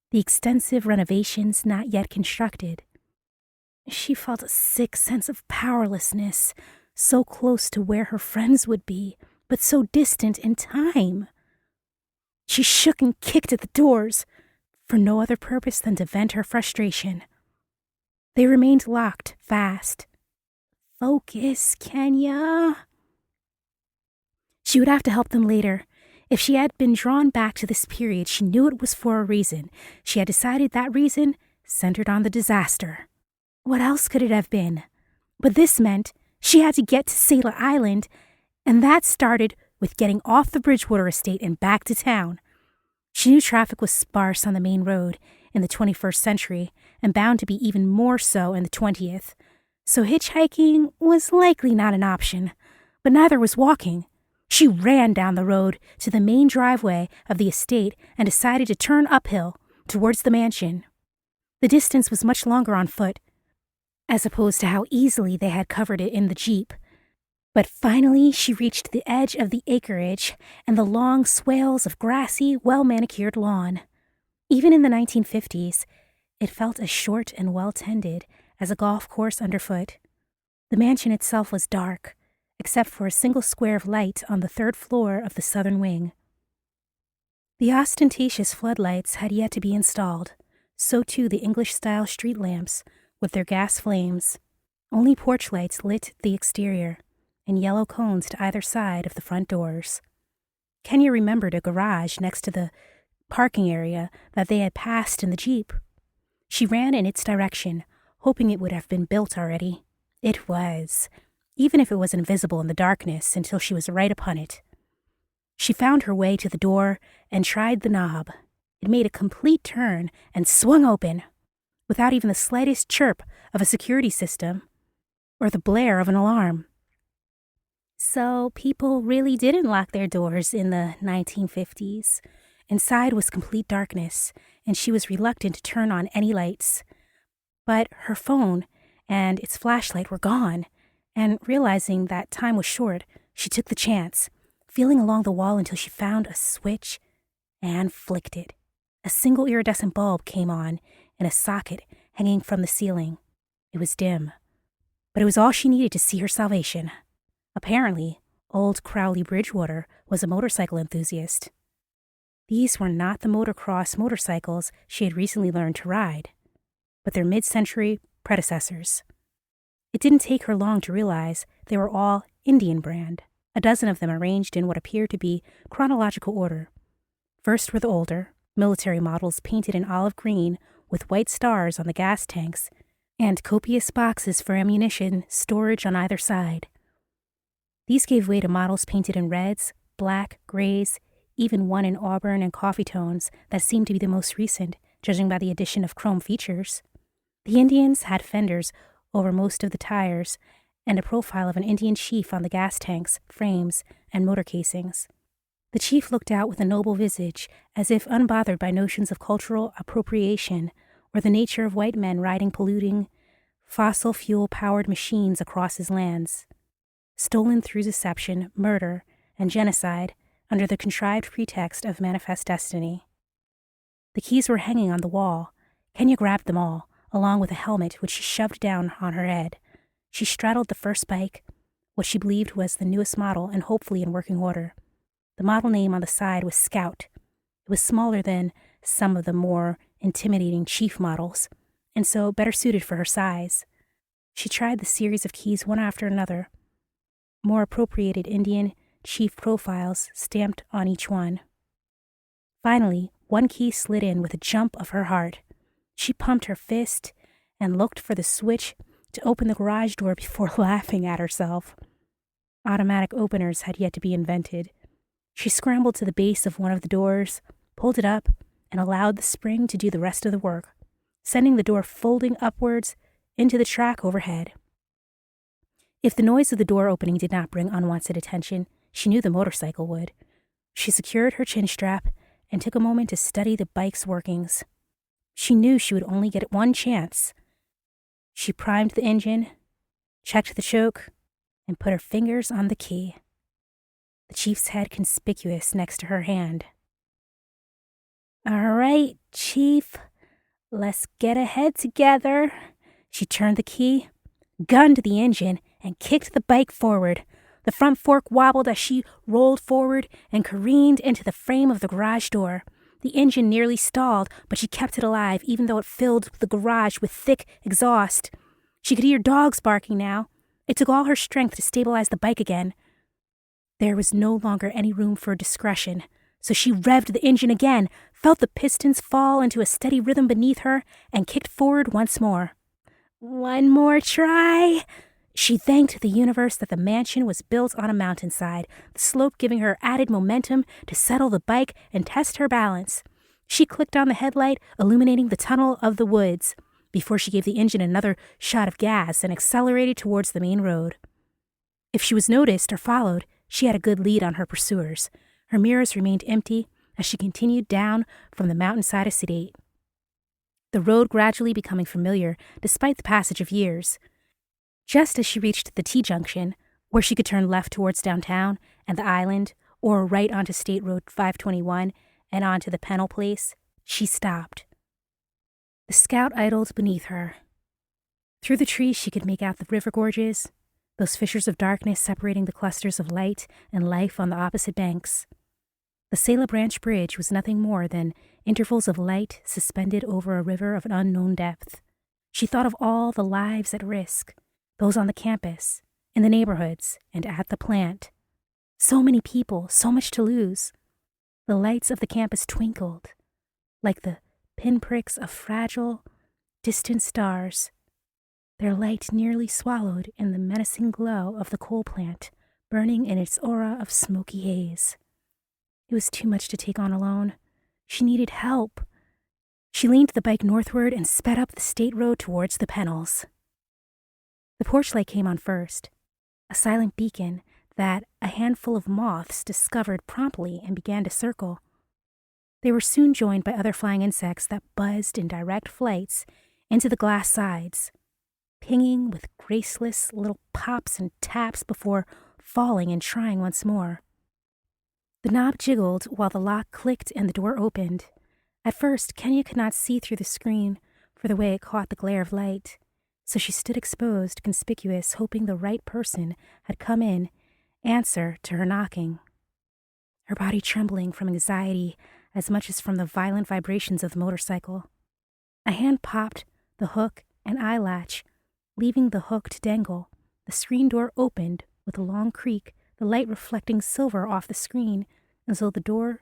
the extensive renovations not yet constructed. She felt a sick sense of powerlessness, so close to where her friends would be, but so distant in time. She shook and kicked at the doors, for no other purpose than to vent her frustration. They remained locked fast. Focus, Kenya. She would have to help them later. If she had been drawn back to this period, she knew it was for a reason. She had decided that reason centered on the disaster. What else could it have been? But this meant she had to get to Selah Island, and that started with getting off the Bridgewater estate and back to town. She knew traffic was sparse on the main road in the 21st century and bound to be even more so in the 20th, so hitchhiking was likely not an option, but neither was walking. She ran down the road to the main driveway of the estate and decided to turn uphill towards the mansion. The distance was much longer on foot, as opposed to how easily they had covered it in the Jeep. But finally she reached the edge of the acreage and the long swales of grassy, well-manicured lawn. Even in the 1950s, it felt as short and well-tended as a golf course underfoot. The mansion itself was dark, except for a single square of light on the third floor of the southern wing. The ostentatious floodlights had yet to be installed, so too the English-style street lamps with their gas flames. Only porch lights lit the exterior, and yellow cones to either side of the front doors. Kenia remembered a garage next to the parking area that they had passed in the Jeep. She ran in its direction, hoping it would have been built already. It was, even if it was invisible in the darkness until she was right upon it. She found her way to the door and tried the knob. It made a complete turn and swung open, without even the slightest chirp of a security system or the blare of an alarm. So people really didn't lock their doors in the 1950s. Inside was complete darkness, and she was reluctant to turn on any lights. But her phone and its flashlight were gone, and realizing that time was short, she took the chance, feeling along the wall until she found a switch and flicked it. A single iridescent bulb came on in a socket hanging from the ceiling. It was dim, but it was all she needed to see her salvation. Apparently, old Crowley Bridgewater was a motorcycle enthusiast. These were not the motocross motorcycles she had recently learned to ride, but their mid-century predecessors. It didn't take her long to realize they were all Indian brand, a dozen of them arranged in what appeared to be chronological order. First were the older, military models painted in olive green with white stars on the gas tanks and copious boxes for ammunition storage on either side. These gave way to models painted in reds, black, grays, even one in auburn and coffee tones that seemed to be the most recent, judging by the addition of chrome features. The Indians had fenders over most of the tires and a profile of an Indian chief on the gas tanks, frames, and motor casings. The chief looked out with a noble visage, as if unbothered by notions of cultural appropriation or the nature of white men riding polluting, fossil fuel-powered machines across his lands. Stolen through deception, murder, and genocide under the contrived pretext of manifest destiny. The keys were hanging on the wall. Kenia grabbed them all, along with a helmet which she shoved down on her head. She straddled the first bike, what she believed was the newest model and hopefully in working order. The model name on the side was Scout. It was smaller than some of the more intimidating Chief models, and so better suited for her size. She tried the series of keys one after another, more appropriated Indian chief profiles stamped on each one. Finally, one key slid in with a jump of her heart. She pumped her fist and looked for the switch to open the garage door before laughing at herself. Automatic openers had yet to be invented. She scrambled to the base of one of the doors, pulled it up, and allowed the spring to do the rest of the work, sending the door folding upwards into the track overhead. If the noise of the door opening did not bring unwanted attention, she knew the motorcycle would. She secured her chin strap and took a moment to study the bike's workings. She knew she would only get one chance. She primed the engine, checked the choke, and put her fingers on the key. The chief's head conspicuous next to her hand. "All right, Chief, let's get ahead together." She turned the key, gunned the engine, and kicked the bike forward. The front fork wobbled as she rolled forward and careened into the frame of the garage door. The engine nearly stalled, but she kept it alive, even though it filled the garage with thick exhaust. She could hear dogs barking now. It took all her strength to stabilize the bike again. There was no longer any room for discretion, so she revved the engine again, felt the pistons fall into a steady rhythm beneath her, and kicked forward once more. "One more try." She thanked the universe that the mansion was built on a mountainside, the slope giving her added momentum to settle the bike and test her balance. She clicked on the headlight, illuminating the tunnel of the woods, before she gave the engine another shot of gas and accelerated towards the main road. If she was noticed or followed, she had a good lead on her pursuers. Her mirrors remained empty as she continued down from the mountainside estate. The road gradually becoming familiar despite the passage of years. Just as she reached the T-junction, where she could turn left towards downtown and the island, or right onto State Road 521 and onto the Pennel place, she stopped. The Scout idled beneath her. Through the trees she could make out the river gorges, those fissures of darkness separating the clusters of light and life on the opposite banks. The Selah Bran Ch bridge was nothing more than intervals of light suspended over a river of an unknown depth. She thought of all the lives at risk, those on the campus, in the neighborhoods, and at the plant. So many people, so much to lose. The lights of the campus twinkled, like the pinpricks of fragile, distant stars, their light nearly swallowed in the menacing glow of the coal plant, burning in its aura of smoky haze. It was too much to take on alone. She needed help. She leaned the bike northward and sped up the state road towards the Pennels. The porch light came on first, a silent beacon that a handful of moths discovered promptly and began to circle. They were soon joined by other flying insects that buzzed in direct flights into the glass sides, pinging with graceless little pops and taps before falling and trying once more. The knob jiggled while the lock clicked and the door opened. At first, Kenia could not see through the screen for the way it caught the glare of light, so she stood exposed, conspicuous, hoping the right person had come in answer to her knocking. Her body trembling from anxiety as much as from the violent vibrations of the motorcycle. A hand popped the hook and eye latch, leaving the hook to dangle. The screen door opened with a long creak, the light reflecting silver off the screen until the door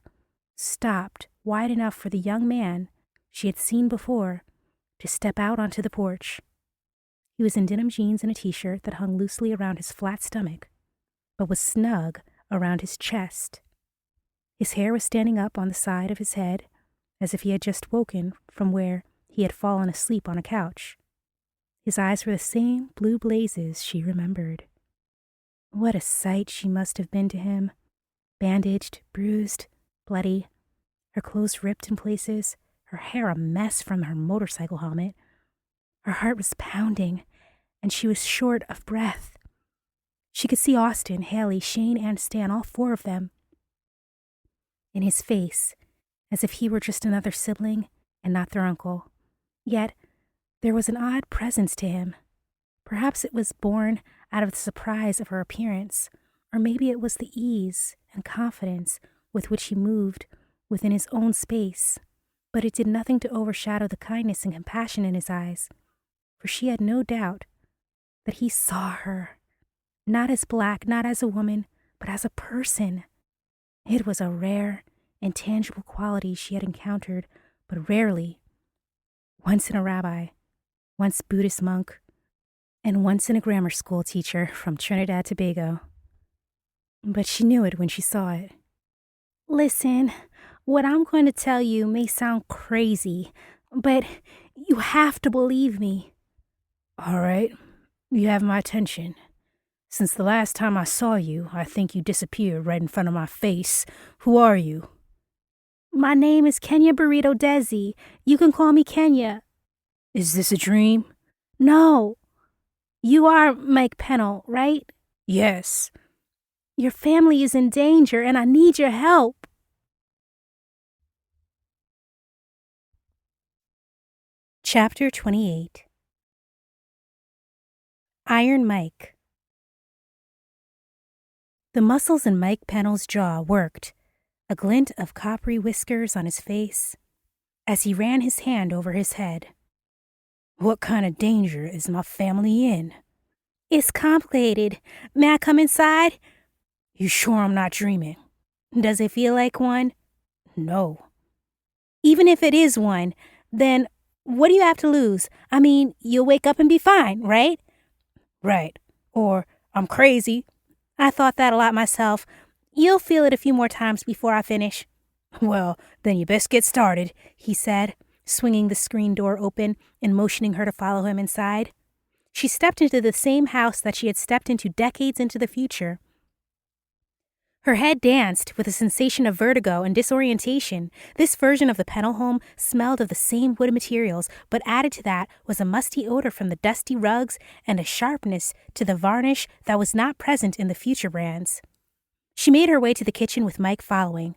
stopped wide enough for the young man she had seen before to step out onto the porch. He was in denim jeans and a t-shirt that hung loosely around his flat stomach, but was snug around his chest. His hair was standing up on the side of his head, as if he had just woken from where he had fallen asleep on a couch. His eyes were the same blue blazes she remembered. What a sight she must have been to him, bandaged, bruised, bloody, her clothes ripped in places, her hair a mess from her motorcycle helmet. Her heart was pounding, and she was short of breath. She could see Austin, Haley, Shane, and Stan, all four of them, in his face, as if he were just another sibling and not their uncle. Yet, there was an odd presence to him. Perhaps it was born out of the surprise of her appearance, or maybe it was the ease and confidence with which he moved within his own space, but it did nothing to overshadow the kindness and compassion in his eyes, for she had no doubt that he saw her, not as black, not as a woman, but as a person. It was a rare, intangible quality she had encountered but rarely, once in a rabbi, once Buddhist monk, and once in a grammar school teacher from Trinidad Tobago. But she knew it when she saw it. Listen, what I'm going to tell you may sound crazy, but you have to believe me. All right, you have my attention. Since the last time I saw you, I think you disappeared right in front of my face. Who are you? My name is Kenia Burrito Desi. You can call me Kenia. Is this a dream? No. You are Mike Pennell, right? Yes. Your family is in danger, and I need your help. Chapter 28. Iron Mike. The muscles in Mike Pennell's jaw worked, a glint of coppery whiskers on his face, as he ran his hand over his head. What kind of danger is my family in? It's complicated. May I come inside? You sure I'm not dreaming? Does it feel like one? No. Even if it is one, then what do you have to lose? I mean, you'll wake up and be fine, right? Right. Or, I'm crazy. I thought that a lot myself. You'll feel it a few more times before I finish. Well, then you best get started, he said, swinging the screen door open and motioning her to follow him inside. She stepped into the same house that she had stepped into decades into the future. Her head danced with a sensation of vertigo and disorientation. This version of the Pennel home smelled of the same wood materials, but added to that was a musty odor from the dusty rugs and a sharpness to the varnish that was not present in the future brands. She made her way to the kitchen with Mike following.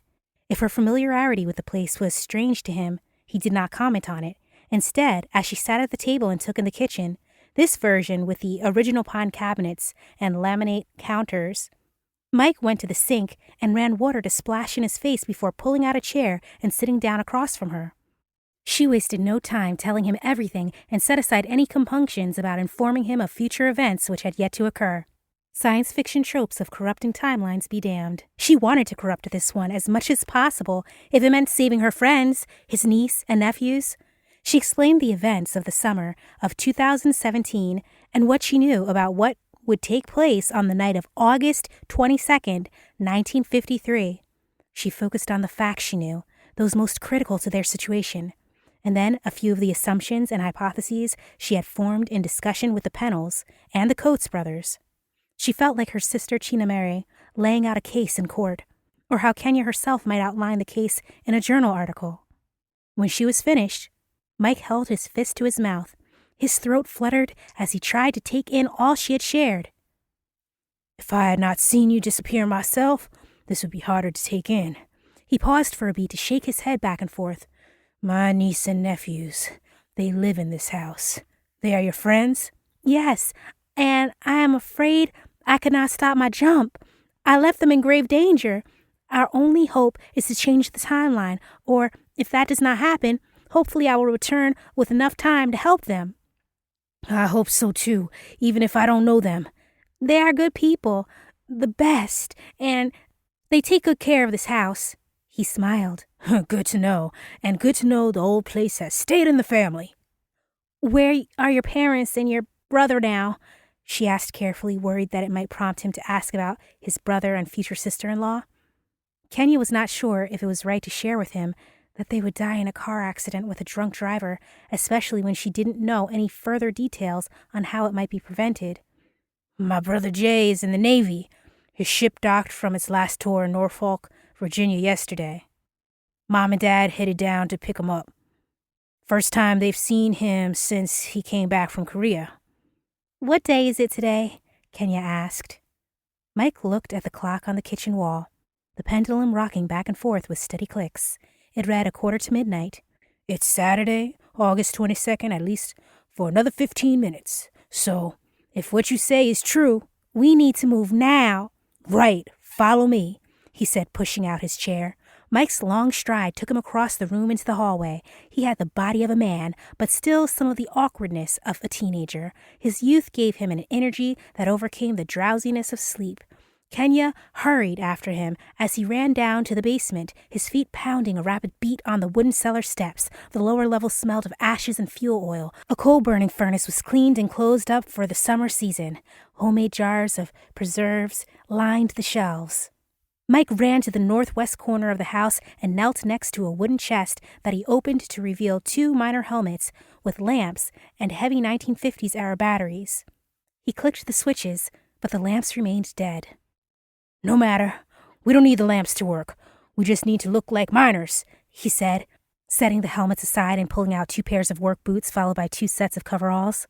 If her familiarity with the place was strange to him, he did not comment on it. Instead, as she sat at the table and took in the kitchen, this version with the original pine cabinets and laminate counters, Mike went to the sink and ran water to splash in his face before pulling out a chair and sitting down across from her. She wasted no time telling him everything and set aside any compunctions about informing him of future events which had yet to occur. Science fiction tropes of corrupting timelines be damned. She wanted to corrupt this one as much as possible if it meant saving her friends, his niece and nephews. She explained the events of the summer of 2017 and what she knew about what would take place on the night of August 22nd, 1953. She focused on the facts she knew, those most critical to their situation, and then a few of the assumptions and hypotheses she had formed in discussion with the Pennels and the Coates brothers. She felt like her sister Chena Mary laying out a case in court, or how Kenia herself might outline the case in a journal article. When she was finished, Mike held his fist to his mouth. His throat fluttered as he tried to take in all she had shared. If I had not seen you disappear myself, this would be harder to take in. He paused for a beat to shake his head back and forth. My niece and nephews, they live in this house. They are your friends? Yes, and I am afraid I could not stop my jump. I left them in grave danger. Our only hope is to change the timeline, or if that does not happen, hopefully I will return with enough time to help them. I hope so too, even if I don't know them. They are good people, the best, and they take good care of this house. He smiled. Good to know, and good to know the old place has stayed in the family. Where are your parents and your brother now? She asked carefully, worried that it might prompt him to ask about his brother and future sister-in-law. Kenia was not sure if it was right to share with him that they would die in a car accident with a drunk driver, especially when she didn't know any further details on how it might be prevented. My brother Jay is in the Navy. His ship docked from its last tour in Norfolk, Virginia yesterday. Mom and Dad headed down to pick him up. First time they've seen him since he came back from Korea. What day is it today? Kenia asked. Mike looked at the clock on the kitchen wall, the pendulum rocking back and forth with steady clicks. It read midnight. It's Saturday, August 22nd, at least for another 15 minutes. So, if what you say is true, we need to move now. Right, follow me, he said, pushing out his chair. Mike's long stride took him across the room into the hallway. He had the body of a man, but still some of the awkwardness of a teenager. His youth gave him an energy that overcame the drowsiness of sleep. Kenia hurried after him as he ran down to the basement, his feet pounding a rapid beat on the wooden cellar steps. The lower level smelled of ashes and fuel oil. A coal-burning furnace was cleaned and closed up for the summer season. Homemade jars of preserves lined the shelves. Mike ran to the northwest corner of the house and knelt next to a wooden chest that he opened to reveal 2 minor helmets with lamps and heavy 1950s-era batteries. He clicked the switches, but the lamps remained dead. No matter. We don't need the lamps to work. We just need to look like miners, he said, setting the helmets aside and pulling out 2 pairs of work boots followed by 2 sets of coveralls.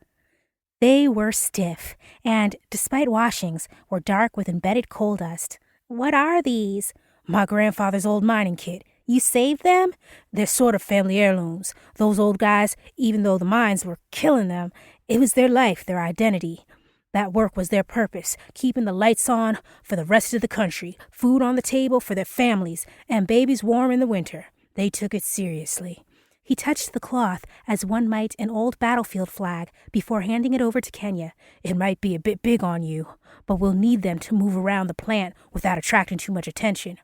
They were stiff and, despite washings, were dark with embedded coal dust. What are these? My grandfather's old mining kit. You saved them? They're sort of family heirlooms. Those old guys, even though the mines were killing them, it was their life, their identity. That work was their purpose, keeping the lights on for the rest of the country, food on the table for their families, and babies warm in the winter. They took it seriously. He touched the cloth as one might an old battlefield flag before handing it over to Kenia. It might be a bit big on you, but we'll need them to move around the plant without attracting too much attention.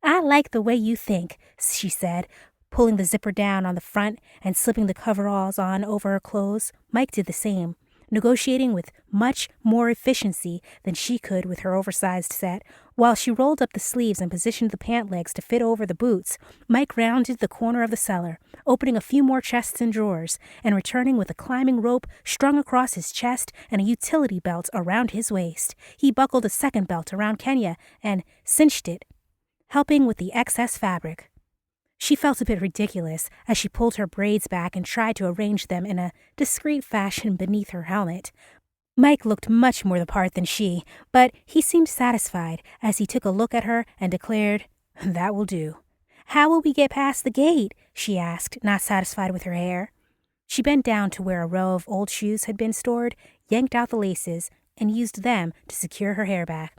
I like the way you think, she said, pulling the zipper down on the front and slipping the coveralls on over her clothes. Mike did the same. negotiating with much more efficiency than she could with her oversized set. While she rolled up the sleeves and positioned the pant legs to fit over the boots, Mike rounded the corner of the cellar, opening a few more chests and drawers, and returning with a climbing rope strung across his chest and a utility belt around his waist. He buckled a second belt around Kenia and cinched it, helping with the excess fabric. She felt a bit ridiculous as she pulled her braids back and tried to arrange them in a discreet fashion beneath her helmet. Mike looked much more the part than she, but he seemed satisfied as he took a look at her and declared, "That will do." "How will we get past the gate?" she asked, not satisfied with her hair. She bent down to where a row of old shoes had been stored, yanked out the laces, and used them to secure her hair back.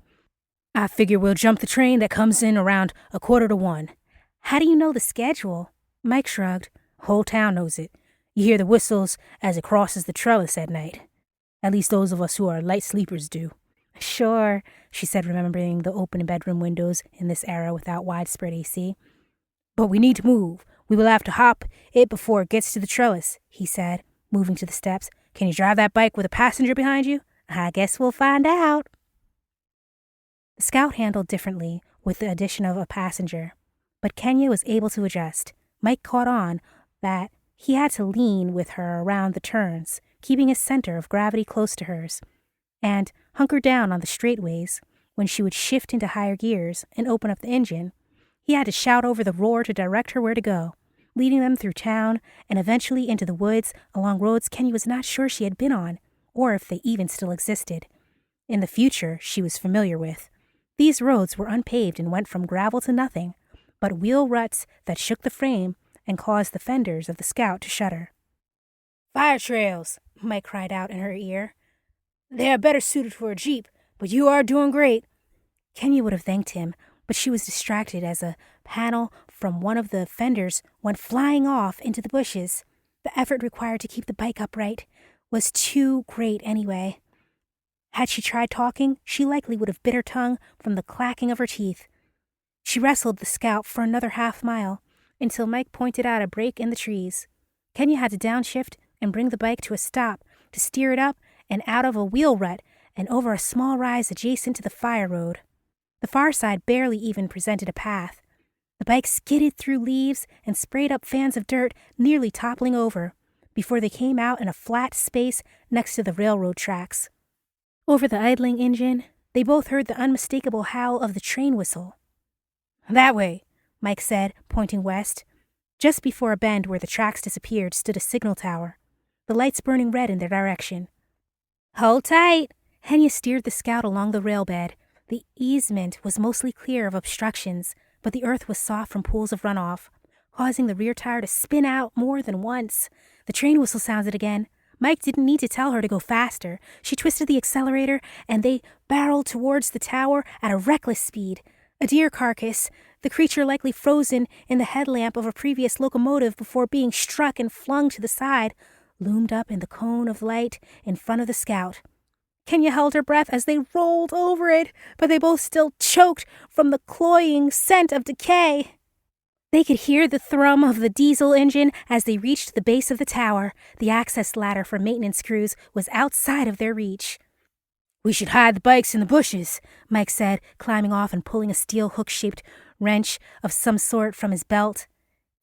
"I figure we'll jump the train that comes in around 1:45. "How do you know the schedule?" Mike shrugged. "Whole town knows it. You hear the whistles as it crosses the trellis at night. At least those of us who are light sleepers do." "Sure," she said, remembering the open bedroom windows in this era without widespread AC. "But we need to move. We will have to hop it before it gets to the trellis," he said, moving to the steps. "Can you drive that bike with a passenger behind you?" "I guess we'll find out." The Scout handled differently with the addition of a passenger, but Kenia was able to adjust. Mike caught on that he had to lean with her around the turns, keeping his center of gravity close to hers, and hunker down on the straightaways when she would shift into higher gears and open up the engine. He had to shout over the roar to direct her where to go, leading them through town and eventually into the woods along roads Kenia was not sure she had been on, or if they even still existed. In the future, she was familiar with. These roads were unpaved and went from gravel to nothing, but wheel ruts that shook the frame and caused the fenders of the Scout to shudder. "Fire trails," Mike cried out in her ear. "They are better suited for a Jeep, but you are doing great." Kenia would have thanked him, but she was distracted as a panel from one of the fenders went flying off into the bushes. The effort required to keep the bike upright was too great anyway. Had she tried talking, she likely would have bit her tongue from the clacking of her teeth. She wrestled the Scout for another half-mile until Mike pointed out a break in the trees. Kenia had to downshift and bring the bike to a stop to steer it up and out of a wheel rut and over a small rise adjacent to the fire road. The far side barely even presented a path. The bike skidded through leaves and sprayed up fans of dirt, nearly toppling over, before they came out in a flat space next to the railroad tracks. Over the idling engine, they both heard the unmistakable howl of the train whistle. "That way," Mike said, pointing west. Just before a bend where the tracks disappeared stood a signal tower, the lights burning red in their direction. "Hold tight." Kenia steered the Scout along the railbed. The easement was mostly clear of obstructions, but the earth was soft from pools of runoff, causing the rear tire to spin out more than once. The train whistle sounded again. Mike didn't need to tell her to go faster. She twisted the accelerator, and they barreled towards the tower at a reckless speed. A deer carcass, the creature likely frozen in the headlamp of a previous locomotive before being struck and flung to the side, loomed up in the cone of light in front of the Scout. Kenia held her breath as they rolled over it, but they both still choked from the cloying scent of decay. They could hear the thrum of the diesel engine as they reached the base of the tower. The access ladder for maintenance crews was outside of their reach. "We should hide the bikes in the bushes," Mike said, climbing off and pulling a steel hook-shaped wrench of some sort from his belt.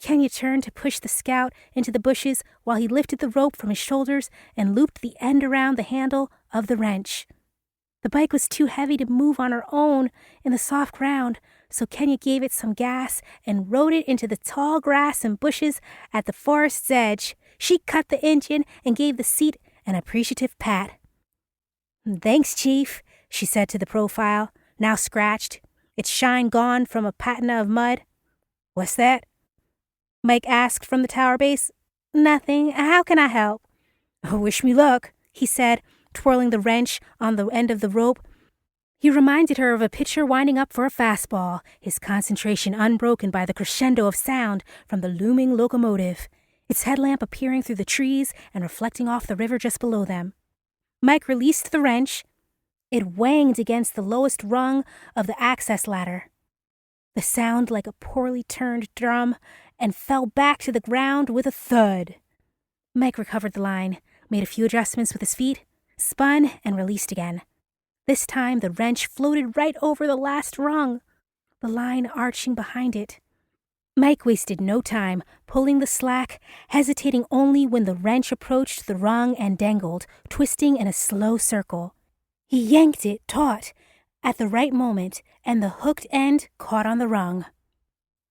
Kenia turned to push the Scout into the bushes while he lifted the rope from his shoulders and looped the end around the handle of the wrench. The bike was too heavy to move on her own in the soft ground, so Kenia gave it some gas and rode it into the tall grass and bushes at the forest's edge. She cut the engine and gave the seat an appreciative pat. "Thanks, Chief," she said to the profile, now scratched, its shine gone from a patina of mud. "What's that?" Mike asked from the tower base. "Nothing. How can I help?" "Wish me luck," he said, twirling the wrench on the end of the rope. He reminded her of a pitcher winding up for a fastball, his concentration unbroken by the crescendo of sound from the looming locomotive, its headlamp appearing through the trees and reflecting off the river just below them. Mike released the wrench. It whanged against the lowest rung of the access ladder. The sound like a poorly turned drum and fell back to the ground with a thud. Mike recovered the line, made a few adjustments with his feet, spun, and released again. This time the wrench floated right over the last rung, the line arching behind it. Mike wasted no time pulling the slack, hesitating only when the wrench approached the rung and dangled, twisting in a slow circle. He yanked it taut at the right moment, and the hooked end caught on the rung.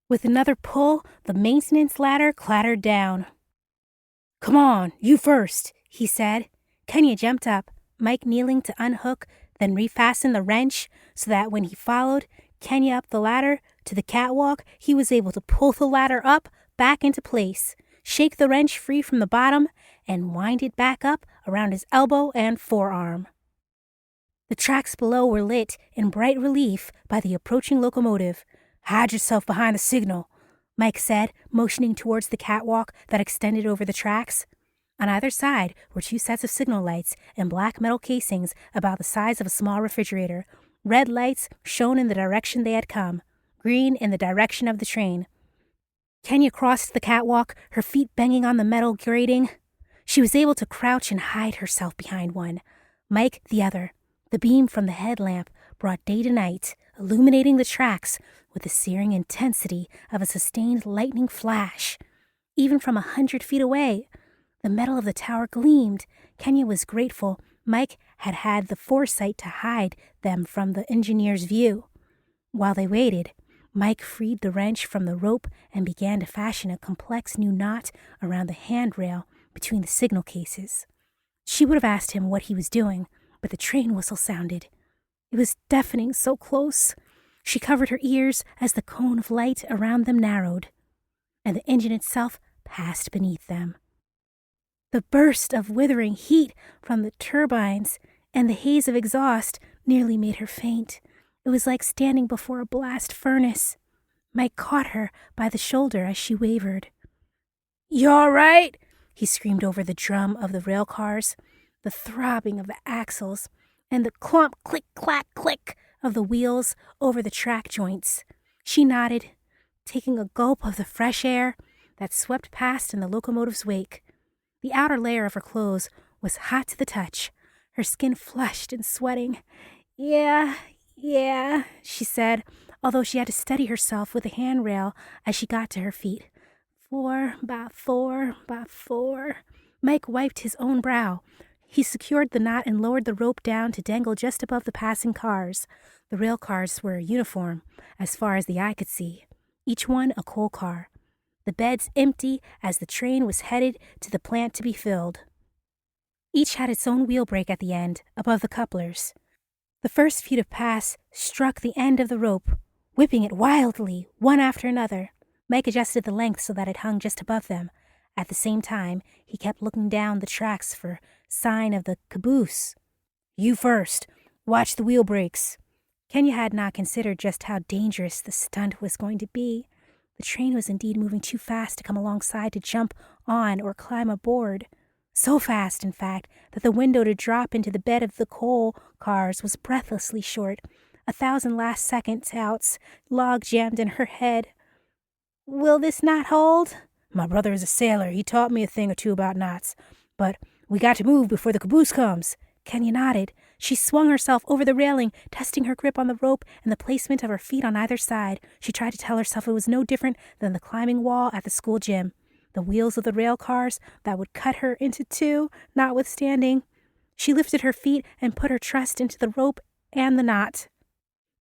With another pull, the maintenance ladder clattered down. "Come on, you first," he said. Kenia jumped up, Mike kneeling to unhook, then refasten the wrench so that when he followed Kenia up the ladder to the catwalk, he was able to pull the ladder up back into place, shake the wrench free from the bottom, and wind it back up around his elbow and forearm. The tracks below were lit in bright relief by the approaching locomotive. "Hide yourself behind the signal," Mike said, motioning towards the catwalk that extended over the tracks. On either side were two sets of signal lights in black metal casings about the size of a small refrigerator. Red lights shone in the direction they had come, green in the direction of the train. Kenia crossed the catwalk, her feet banging on the metal grating. She was able to crouch and hide herself behind one, Mike the other. The beam from the headlamp brought day to night, illuminating the tracks with the searing intensity of a sustained lightning flash. Even from 100 feet away, the metal of the tower gleamed. Kenia was grateful Mike had had the foresight to hide them from the engineer's view. While they waited, Mike freed the wrench from the rope and began to fashion a complex new knot around the handrail between the signal cases. She would have asked him what he was doing, but the train whistle sounded. It was deafening, so close. She covered her ears as the cone of light around them narrowed, and the engine itself passed beneath them. The burst of withering heat from the turbines and the haze of exhaust nearly made her faint. It was like standing before a blast furnace. Mike caught her by the shoulder as she wavered. "You all right?" he screamed over the drum of the rail cars, the throbbing of the axles, and the clump, click, clack, click of the wheels over the track joints. She nodded, taking a gulp of the fresh air that swept past in the locomotive's wake. The outer layer of her clothes was hot to the touch, her skin flushed and sweating. Yeah, she said, although she had to steady herself with the handrail as she got to her feet. 4 by 4 by 4. Mike wiped his own brow. He secured the knot and lowered the rope down to dangle just above the passing cars. The rail cars were uniform, as far as the eye could see, each one a coal car. The beds empty as the train was headed to the plant to be filled. Each had its own wheel brake at the end, above the couplers. The first few to pass struck the end of the rope, whipping it wildly, one after another. Mike adjusted the length so that it hung just above them. At the same time, he kept looking down the tracks for sign of the caboose. "You first. Watch the wheel brakes." Kenia had not considered just how dangerous the stunt was going to be. The train was indeed moving too fast to come alongside to jump on or climb aboard. So fast, in fact, that the window to drop into the bed of the coal cars was breathlessly short. 1,000 last-second outs log-jammed in her head. "Will this knot hold?" "My brother is a sailor. He taught me a thing or two about knots. But we got to move before the caboose comes." Kenia nodded. She swung herself over the railing, testing her grip on the rope and the placement of her feet on either side. She tried to tell herself it was no different than the climbing wall at the school gym. The wheels of the rail cars that would cut her into two, notwithstanding. She lifted her feet and put her trust into the rope and the knot.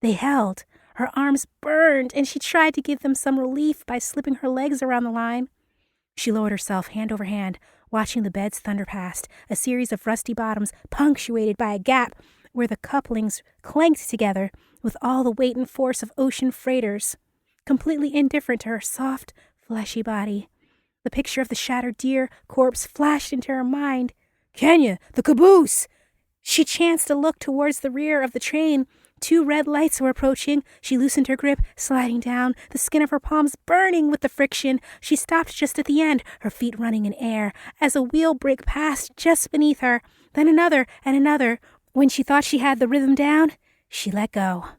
They held. Her arms burned, and she tried to give them some relief by slipping her legs around the line. She lowered herself hand over hand, watching the beds thunder past, a series of rusty bottoms punctuated by a gap where the couplings clanked together with all the weight and force of ocean freighters, completely indifferent to her soft, fleshy body. The picture of the shattered deer corpse flashed into her mind. "Kenia, the caboose!" She chanced to look towards the rear of the train. 2 red lights were approaching. She loosened her grip, sliding down, the skin of her palms burning with the friction. She stopped just at the end, her feet running in air, as a wheel brake passed just beneath her, then another and another. When she thought she had the rhythm down, she let go.